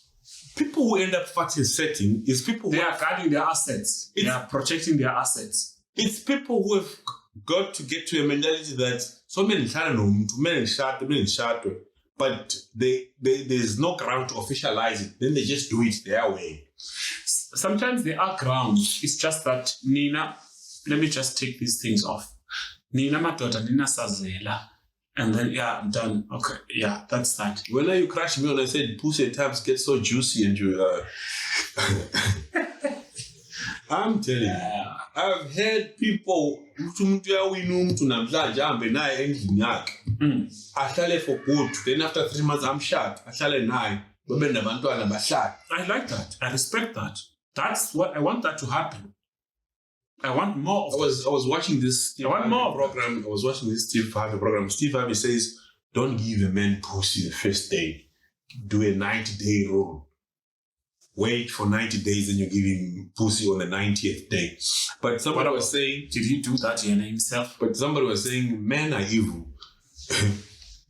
people who end up Vat-n-Sitting is people who are guarding their assets. They are protecting their assets. It's people who have got to get to a mentality that so many but there's no ground to officialize it. Then they just do it their way. Sometimes there are grounds. It's just that Nina, let me just take these things off. Nina Matota, Nina Sazela. And then, yeah, I'm done. Okay, yeah, that's that. When you crashed me when I said pussy at times get so juicy and you... I'm telling you, I've heard people for good. Then after 3 months, I'm shot. I like that. I respect that. That's what I want that to happen. I want more of I was watching this Steve Harvey program. I was watching this Steve Harvey program. Steve Harvey says, don't give a man pussy the first day. Do a 90-day rule. Wait for 90 days and you give him pussy on the 90th day. But somebody was saying... Did he do that in himself? But somebody was saying, men are evil.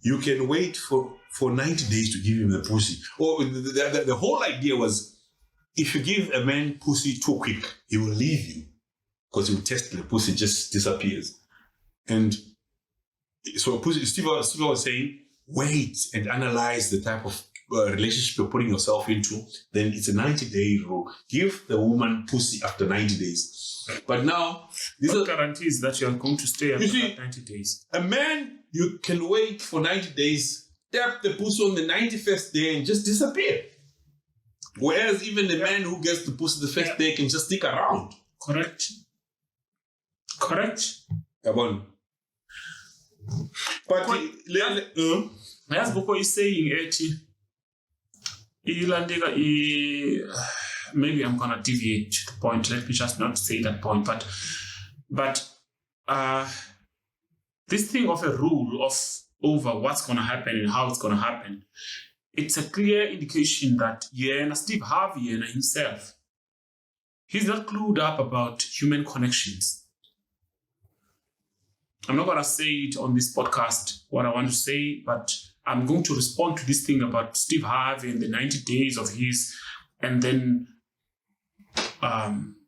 You can wait for 90 days to give him the pussy. Or the whole idea was, if you give a man pussy too quick, he will leave you because he will test the pussy, just disappears. And so Steve was saying, wait and analyze the type of relationship you're putting yourself into. Then it's a 90-day rule. Give the woman pussy after 90 days. But now, what guarantees that you're going to stay after 90 days? A man, you can wait for 90 days, tap the pussy on the 91st day and just disappear. Whereas even the man who gets the pussy the first day can just stick around. Correct. Come on. But as Boko is saying, maybe I'm gonna deviate the point. Let me just not say that point. But this thing of a rule over what's gonna happen and how it's gonna happen, it's a clear indication that Steve Harvey himself, he's not clued up about human connections. I'm not going to say it on this podcast, what I want to say, but I'm going to respond to this thing about Steve Harvey and the 90 days of his, and then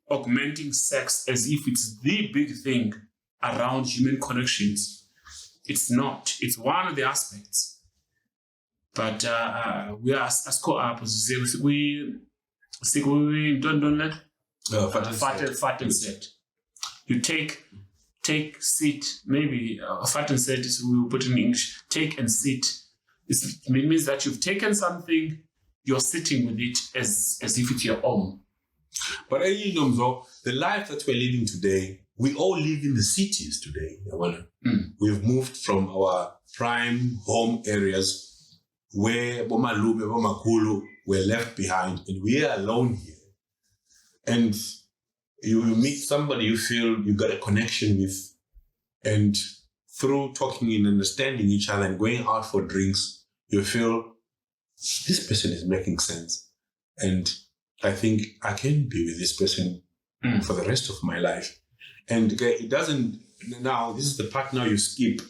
augmenting sex as if it's the big thing around human connections. It's not. It's one of the aspects. But we are as co-opposite. We don't let Vat-n-Sit. You take, sit, maybe Vat-n-Sit is we will put in English. Take and sit. It means that you've taken something, you're sitting with it as if it's your own. But the life that we're living today, we all live in the cities today. We've moved from our prime home areas where Bomalume, Bomakulu were left behind, and we are alone here. And you meet somebody you feel you got a connection with, and through talking and understanding each other and going out for drinks, you feel this person is making sense. And I think I can be with this person for the rest of my life. And it doesn't, now this is the part now you skip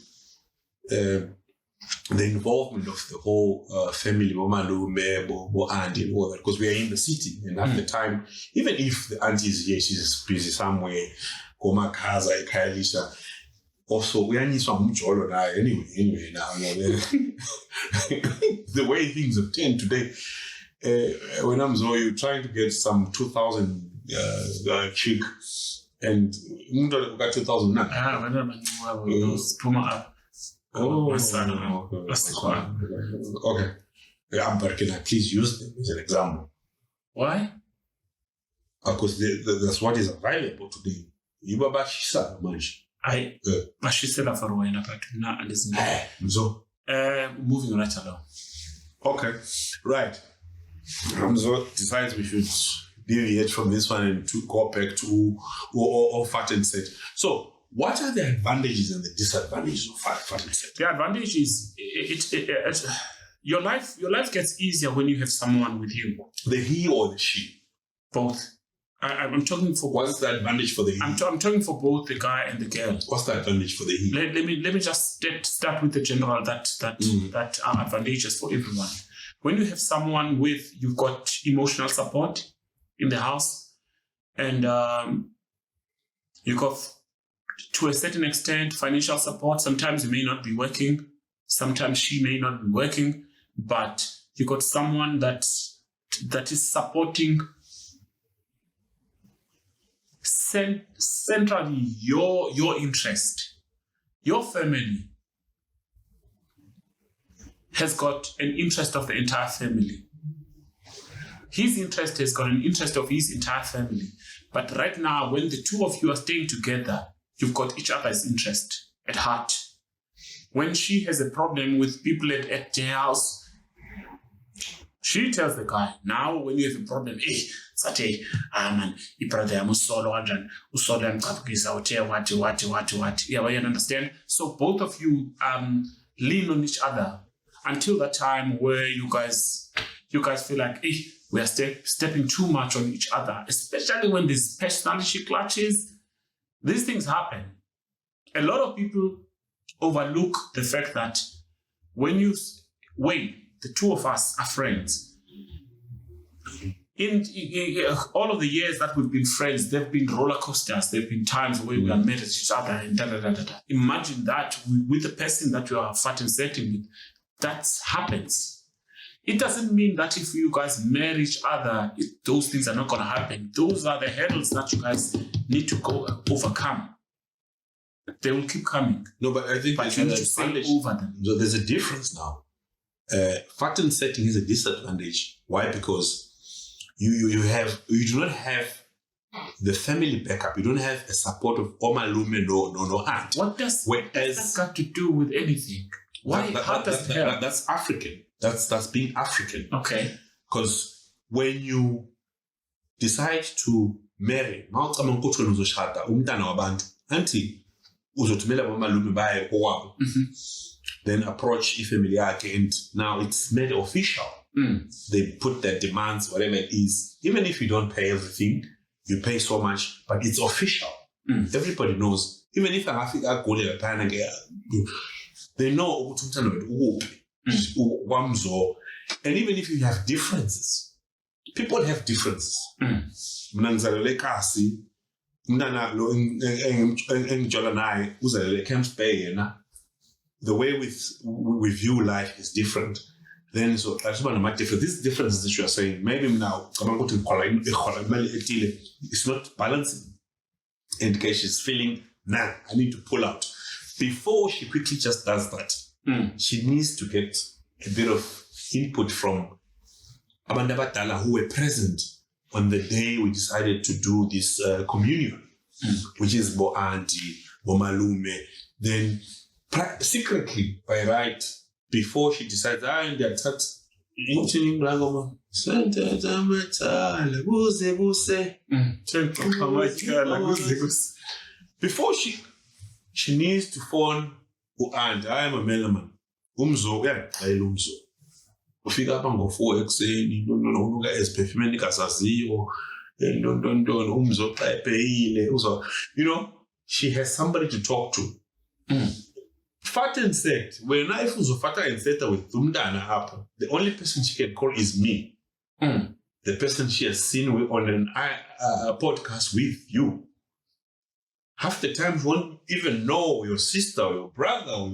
the involvement of the whole family, Bomalume, Bo auntie and all that, because we are in the city. And at the time, even if the auntie is here, she's busy somewhere, Makhe, Kailisha. Also, we are in some Mujolo now. Anyway, now, the way things have turned today, when I'm you're trying to get some 2,000 chick, and got 2,000 now. Okay. Yeah, but can I please use them as an example? Why? Because that's what is available today. She said that for a while, but not understand. So, moving right along. Okay, right. Ramzo decides we should deviate from this one and to go back to or Vat-n-Sit. So, what are the advantages and the disadvantages of Vat-n-Sit? The advantage is your life gets easier when you have someone with you. The he or the she? Both. I'm talking for. What's the advantage for the he? I'm talking for both the guy and the girl. What's the advantage for the he? Let me just start with the general that are advantageous for everyone. When you have someone you've got emotional support in the house, and you got, to a certain extent, financial support. Sometimes you may not be working, sometimes she may not be working, but you got someone that is supporting centrally your interest. Your family has got an interest of the entire family. His interest has got an interest of his entire family. But right now, when the two of you are staying together, you've got each other's interest at heart. When she has a problem with people at their house, she tells the guy, now when you have a problem, man, brother, I'm solo, what. Yeah, you understand? So both of you lean on each other until that time where you guys feel like, we are stepping too much on each other, especially when there's personality clashes. These things happen. A lot of people overlook the fact that when the two of us are friends, in all of the years that we've been friends, there have been roller coasters. There have been times where we have met each other and da. Imagine that with the person that you are Vat-n-Sitting with, that happens. It doesn't mean that if you guys marry each other, those things are not going to happen. Those are the hurdles that you guys need to go overcome. They will keep coming. No, but I think you need to sail over them. So there's a difference now. Vat-n-Sitting is a disadvantage. Why? Because you do not have the family backup. You don't have a support of omalume no aunt. What does that got to do with anything? Why? How does that help? That's African. That's being African. Okay. Because when you decide to marry, then approach family and now it's made official. They put their demands, whatever it is. Even if you don't pay everything, you pay so much, but it's official. Everybody knows. Even if they know. And even if you have differences, people have differences. The way we view life is different. Then, so I just want to make different. These differences that you are saying, maybe now, it's not balancing. And she's feeling, I need to pull out. Before she quickly just does that, she needs to get a bit of input from abantu abadala who were present on the day we decided to do this communion, which is bo auntie, bo malume. Then secretly, by right, before she decides, before she needs to phone and I am a mailman. Umzo. Ufika hapa ngo4 ekseni, unuka ezperfume nikasaziyo, umzo xa epeyile, you know, she has somebody to talk to. Vat-n-Sit, when I was Vat-n-Sit with umntana apha, the only person she can call is me. The person she has seen on a podcast with you. Half the time you won't even know your sister or your brother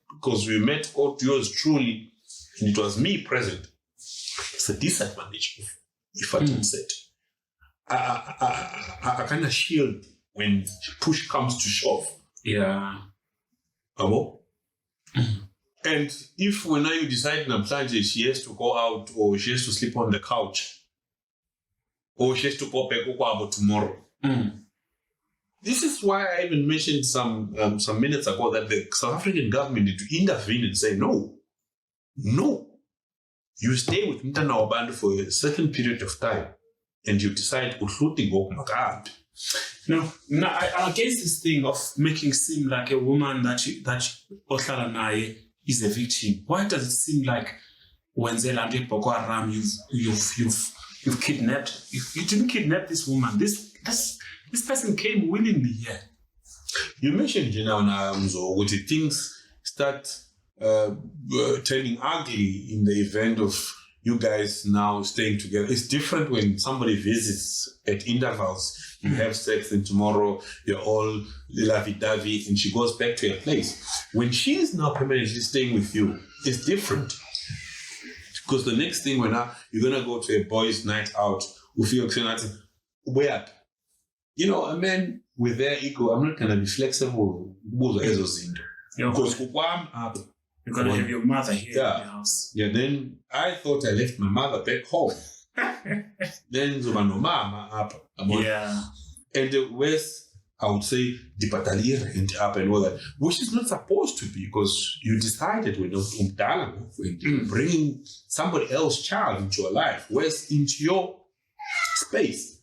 because we met out yours truly and it was me present. It's a disadvantage if Vat-n-Sit. I kind of shield when push comes to shove. Yeah. And if when you decide in a plan she has to go out or she has to sleep on the couch or she has to go back tomorrow. This is why I even mentioned some minutes ago that the South African government need to intervene and say, no, you stay with Mtana Wabanda for a certain period of time and you decide No, I'm against this thing of making seem like a woman that Ohlala naye is a victim. Why does it seem like when Zelande Boko Haram you've kidnapped? You didn't kidnap this woman. This person came willingly here. You mentioned what things start turning ugly in the event of you guys now staying together. It's different when somebody visits at intervals. You have sex and tomorrow you're all lovey-dovey and she goes back to her place. When she is now permanently staying with you, it's different. Because the next thing when you're going to go to a boys' night out, where, you know, a man with their ego, I'm not going to be flexible. Because you're going to have your mother here in the house. Yeah, then I thought I left my mother back home. Then mama. Yeah. And the West, I would say, dipataliere and up and all that, which is not supposed to be because you decided when bringing somebody else's child into your life, West into your space.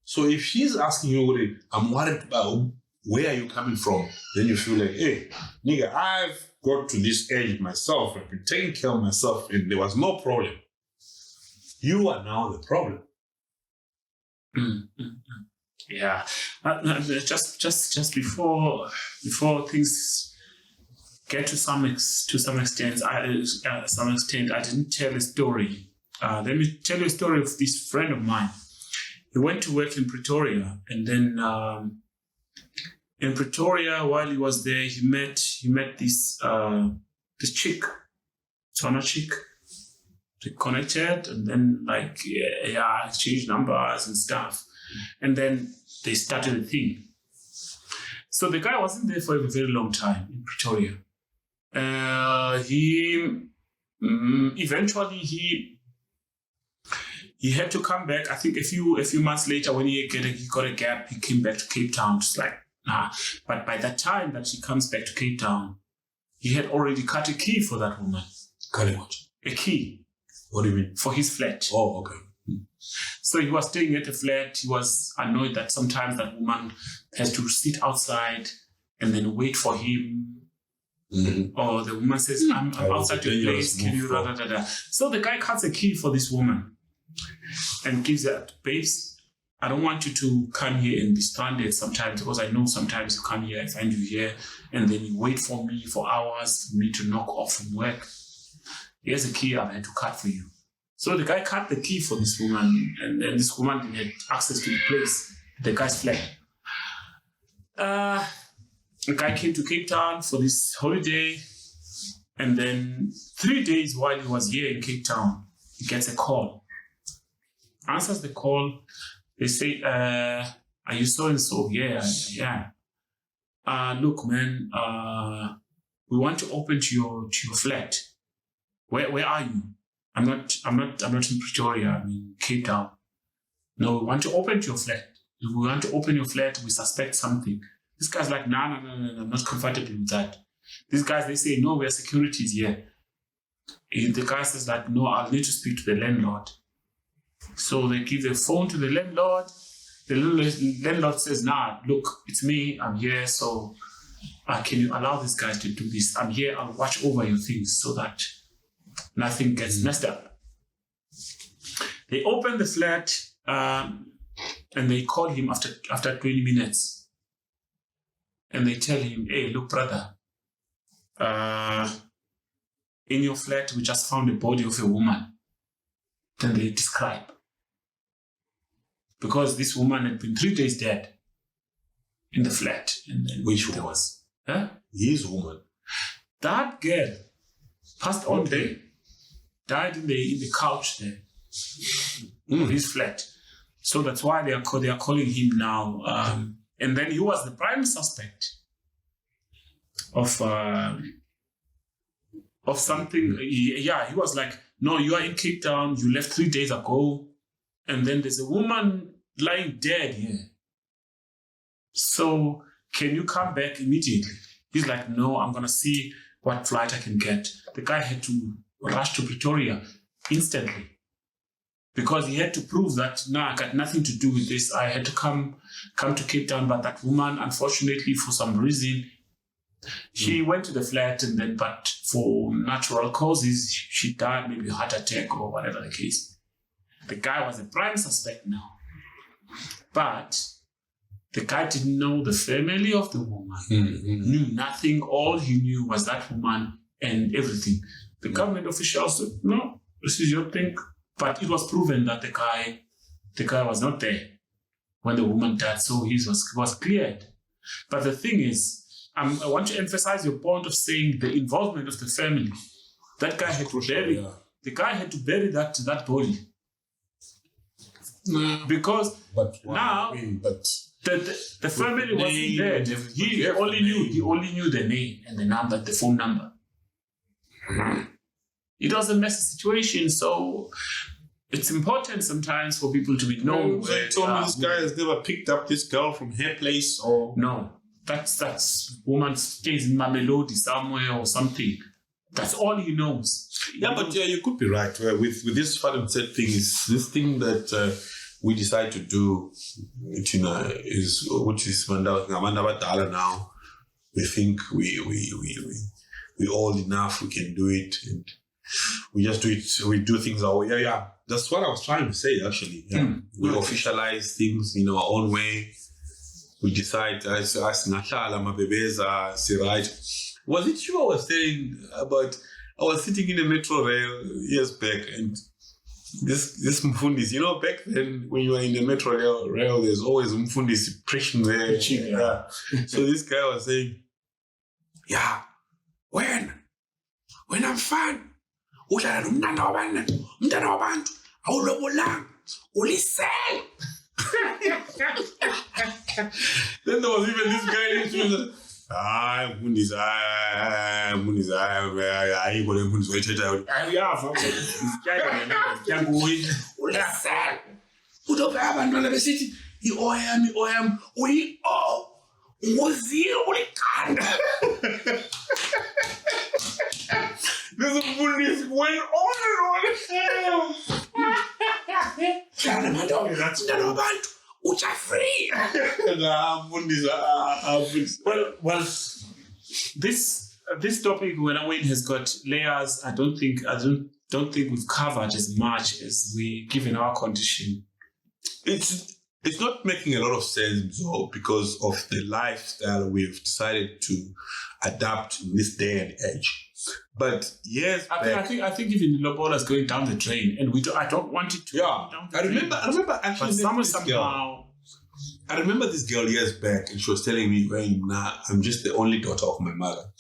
So if she's asking you, I'm worried about where are you coming from, then you feel like, hey, nigga, I've got to this age myself. I've been taking care of myself and there was no problem. You are now the problem. Yeah. Just before things get to some extent, I didn't tell a story Let me tell you a story of this friend of mine. He went to work in Pretoria, and then in Pretoria, while he was there, he met this chick, Tswana chick. They connected, and then exchanged numbers and stuff, and then they started a thing. So the guy wasn't there for a very long time in Pretoria. Eventually he had to come back. I think a few months later, when he got a gap, he came back to Cape Town. Just like, nah. But by that time that he comes back to Cape Town, he had already cut a key for that woman. Cut what? A key. What do you mean? For his flat. Oh, okay. So he was staying at the flat. He was annoyed that sometimes that woman has to sit outside and then wait for him. Mm-hmm. Or the woman says, I'm outside your place. Can you... So the guy cuts a key for this woman and gives her, babes, I don't want you to come here and be stranded sometimes, because I know sometimes you come here, I find you here, and then you wait for me for hours for me to knock off from work. Here's a key I've had to cut for you. So the guy cut the key for this woman, and then this woman didn't have access to the place. The guy's flat. The guy came to Cape Town for this holiday, and then 3 days while he was here in Cape Town, he gets a call. Answers the call. They say, are you so-and-so? Yeah. Look, man, we want to open to your flat. Where are you? I'm not in Pretoria. I'm in Cape Town. No, we want to open to your flat. If we want to open your flat, we suspect something. This guy's like, no, I'm not comfortable with that. These guys, they say, no, we're securities here. The guy says that, no, I'll need to speak to the landlord. So they give the phone to the landlord. The landlord says, nah, look, it's me, I'm here, so can you allow these guys to do this? I'm here, I'll watch over your things so that nothing gets messed up. They open the flat and they call him after 20 minutes. And they tell him, hey, look, brother, in your flat, we just found the body of a woman. Then they describe. Because this woman had been 3 days dead in the flat. And then which woman? Was? Huh? His woman. That girl passed on there, died in the couch there, of his flat. So that's why they are calling him now. And then he was the prime suspect of something. He was like, no, you are in Cape Town. You left 3 days ago. And then there's a woman lying dead here. So can you come back immediately? He's like, no, I'm going to see what flight I can get. The guy had to rush to Pretoria instantly because he had to prove that, I got nothing to do with this. I had to come to Cape Town, but that woman, unfortunately, for some reason, she went to the flat but for natural causes, she died, maybe a heart attack or whatever the case. The guy was a prime suspect now. But the guy didn't know the family of the woman, knew nothing. All he knew was that woman and everything. The government officials said, no, this is your thing. But it was proven that the guy was not there when the woman died, so he was cleared. But the thing is, I want to emphasize your point of saying the involvement of the family. That guy had to bury. Yeah. The guy had to bury that body. Because now the family wasn't dead. He only knew the name and the number, the phone number. It was a messy situation, so it's important sometimes for people to be known. So you told me this guy has never picked up this girl from her place, or no? That's woman stays in Mamelodi somewhere or something. That's all he knows. But you could be right. With this Vat-n-Sit thing, is this thing that we decide to do, is which is now. We think we old enough, we can do it, and we just do it. We do things our way. Yeah. That's what I was trying to say. Actually, we officialize things in our own way. We decide as Nahlala Mabebeza Sirai. Was it you I was saying about? I was sitting in a metro rail years back, and this mfundisi, back then when you were in the metro rail, there's always mfundisi preaching there. Yeah. So this guy was saying, yeah, when I'm fine, umntana wabantu awulobolanga ulisele. Then there was even this guy in Twitter. Mfundisi ayikho le mfundisi oyithethayo. Ulisele. Utophe abantwana besithi i-OM uyi-O. Ngozile ulikhanda. This mfundisi went on and on. Ucha free. Well, this topic when has got layers. I don't think we've covered as much as we given our condition. It's not making a lot of sense though, because of the lifestyle we've decided to adapt in this day and age. But yes, I think even Lobola is going down the drain, and I don't want it to. Yeah, I remember actually. But I remember this girl years back, and she was telling me, I'm just the only daughter of my mother.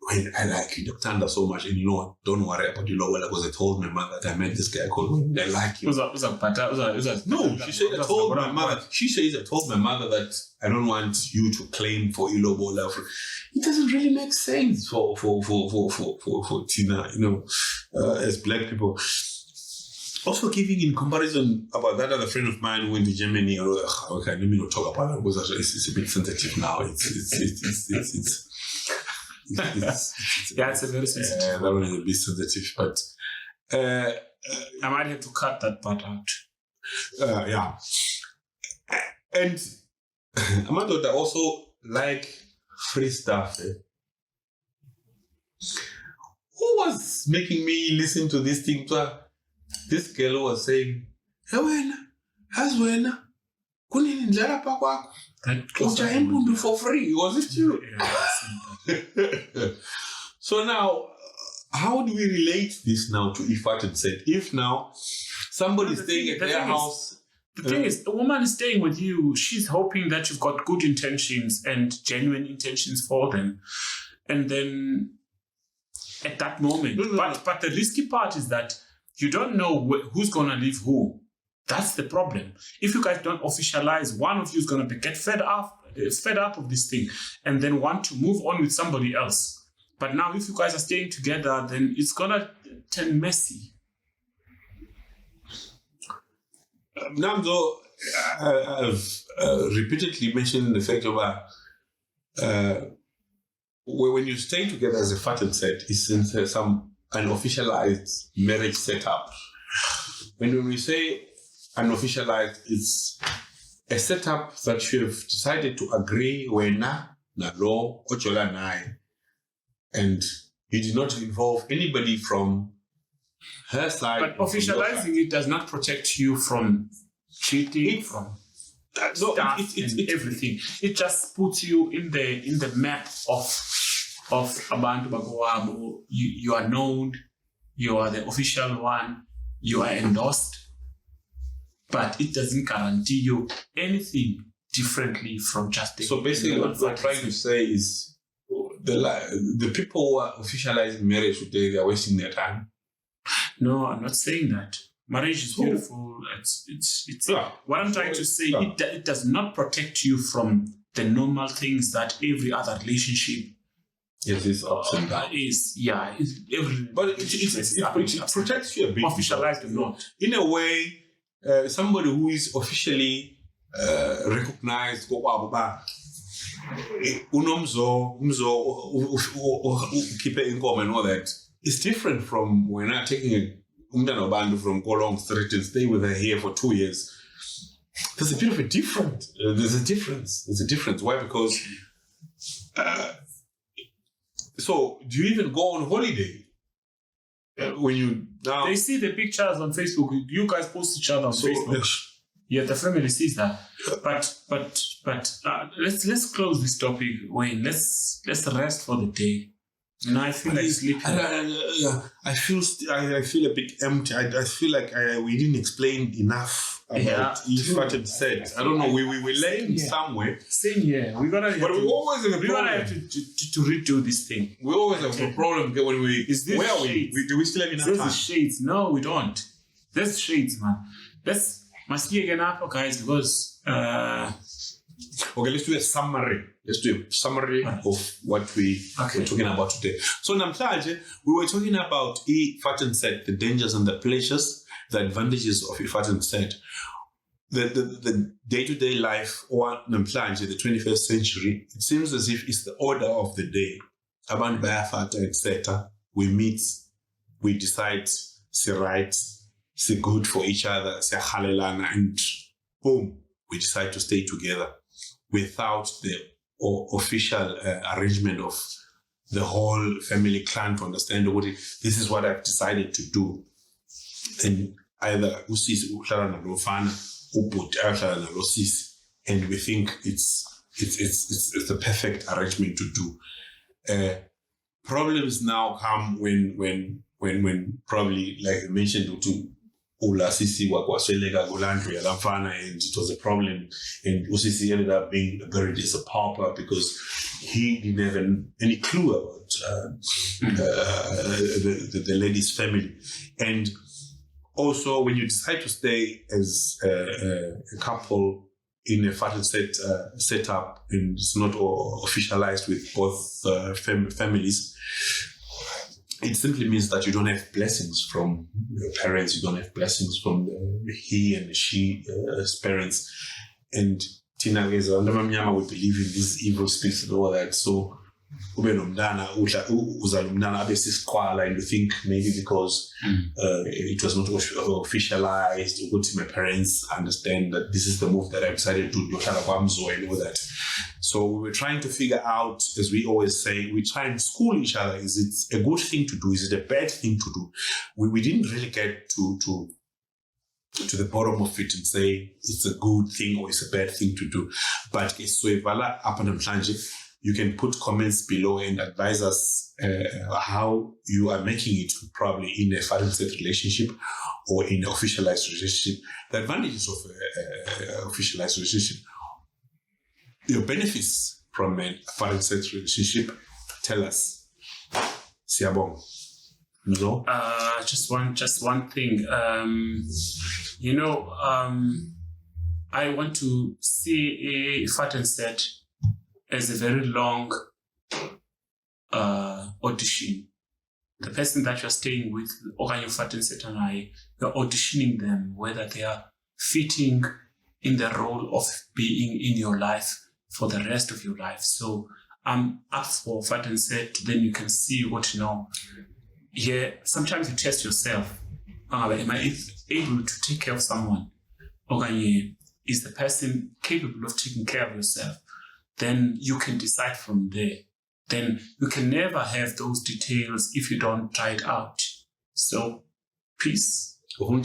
When I like you, Dr. so much, and don't worry about Lobola, because I told my mother that I met this guy called Wayne. I like you. No, she said I told my mother. She says I told my mother that I don't want you to claim for Lobola. It doesn't really make sense for Tina, as black people. Also giving in comparison about that other friend of mine who went to Germany. Okay, let me not talk about it because it's a bit sensitive now. It's a very sensitive. Yeah, that one is a bit sensitive, but I might have to cut that part out. Yeah, and Amado, I also like free stuff. Who was making me listen to this thing? This girl was saying, "Hey, wena, kunini ndlala pa kwakho? Uja impundu for free." Was it you? Yeah. So now, how do we relate this now to Vat-n-Sit? If now somebody is staying at their house. The thing is, a woman is staying with you. She's hoping that you've got good intentions and genuine intentions for them. And then at that moment, but the risky part is that you don't know who's going to leave who. That's the problem. If you guys don't officialize, one of you is going to get fed up of this thing and then want to move on with somebody else. But now if you guys are staying together, then it's going to turn messy. Namzo, I've repeatedly mentioned the fact of when you stay together as a Vat-n-Sit, it's an officialized marriage setup. When we say unofficialized, it's a setup that you have decided to agree na law ochola nai, and you did not involve anybody from her side. But officializing it does not protect you from cheating, from stuff and everything. It just puts you in the map of abantu bakowabo. You are known, you are the official one, you are endorsed, but it doesn't guarantee you anything differently from just. So basically, what we're trying to say is the people who are officializing marriage today, they are wasting their time. No, I'm not saying that. Marriage is beautiful. It's yeah. What I'm trying to say, it does not protect you from the normal things that every other relationship is ups and downs. But it protects you a bit. Officialized or not. In a way, somebody who is officially recognized, unomzo keep in common and all that. It's different from when I'm taking a umntana wabantu from Kolong Street and stay with her here for 2 years. There's a bit of a difference. There's a difference. Why? Because so do you even go on holiday? When you now they see the pictures on Facebook. You guys post each other on Facebook. Yeah, the family sees that. But let's close this topic. Wayne, let's rest for the day. No, I feel like sleeping. I feel a bit empty. I feel like we didn't explain enough about Vat-n-Sit. I don't know. We learned somewhere. Same here. We always have to redo this thing. We always have a problem when we. Is this where are shades? we? Do we still have enough There's time? the shades. No, we don't. There's shades, man. Must be again up, guys, because. Okay, let's do a summary. Of what we're talking about today. So, namhlanje, we were talking about Vat-n-Sit, the dangers and the pleasures, the advantages of Vat-n-Sit. The day-to-day life, or namhlanje, the 21st century, it seems as if it's the order of the day. Abantu bayafata, etc. We meet, we decide, si right, si good for each other, si halelana, and boom, we decide to stay together without the official arrangement of the whole family clan to understand what this is what I've decided to do. And either usisi uhlala nalo mfana, ubhuti uhlala nalo sisi, and we think it's the perfect arrangement to do. Problems now come when probably, like I mentioned, to Sisi wakwasweleka kulandri yalamfana, and it was a problem, and Usisi ended up being buried as a pauper because he didn't have any clue about the lady's family. And also, when you decide to stay as a couple in a Vat-n-Sit setup, and it's not officialized with both families, it simply means that you don't have blessings from your parents, you don't have blessings from he and she's parents. And Tina as we believe in these evil spirits and all that. So and you think maybe because it was not officialized, my parents understand that this is the move that I decided to do and all that. So we were trying to figure out, as we always say, we try and school each other. Is it a good thing to do? Is it a bad thing to do? We didn't really get to the bottom of it and say it's a good thing or it's a bad thing to do. But you can put comments below and advise us how you are making it, probably in a Vat-n-Sit relationship or in an officialized relationship. The advantages of officialized relationship, your benefits from a Vat-n-Sit relationship, tell us. Siyabonga. No? Just one thing. I want to see a Vat-n-Sit as a very long audition. The person that you're staying with, or your Vat-n-Sit and you're auditioning them, whether they are fitting in the role of being in your life for the rest of your life. So I'm up for Vat-n-Sit, then you can see what you know. Yeah, sometimes you test yourself. Am I able to take care of someone? Is the person capable of taking care of yourself? Then you can decide from there. Then you can never have those details if you don't try it out. So, peace. Bye-bye.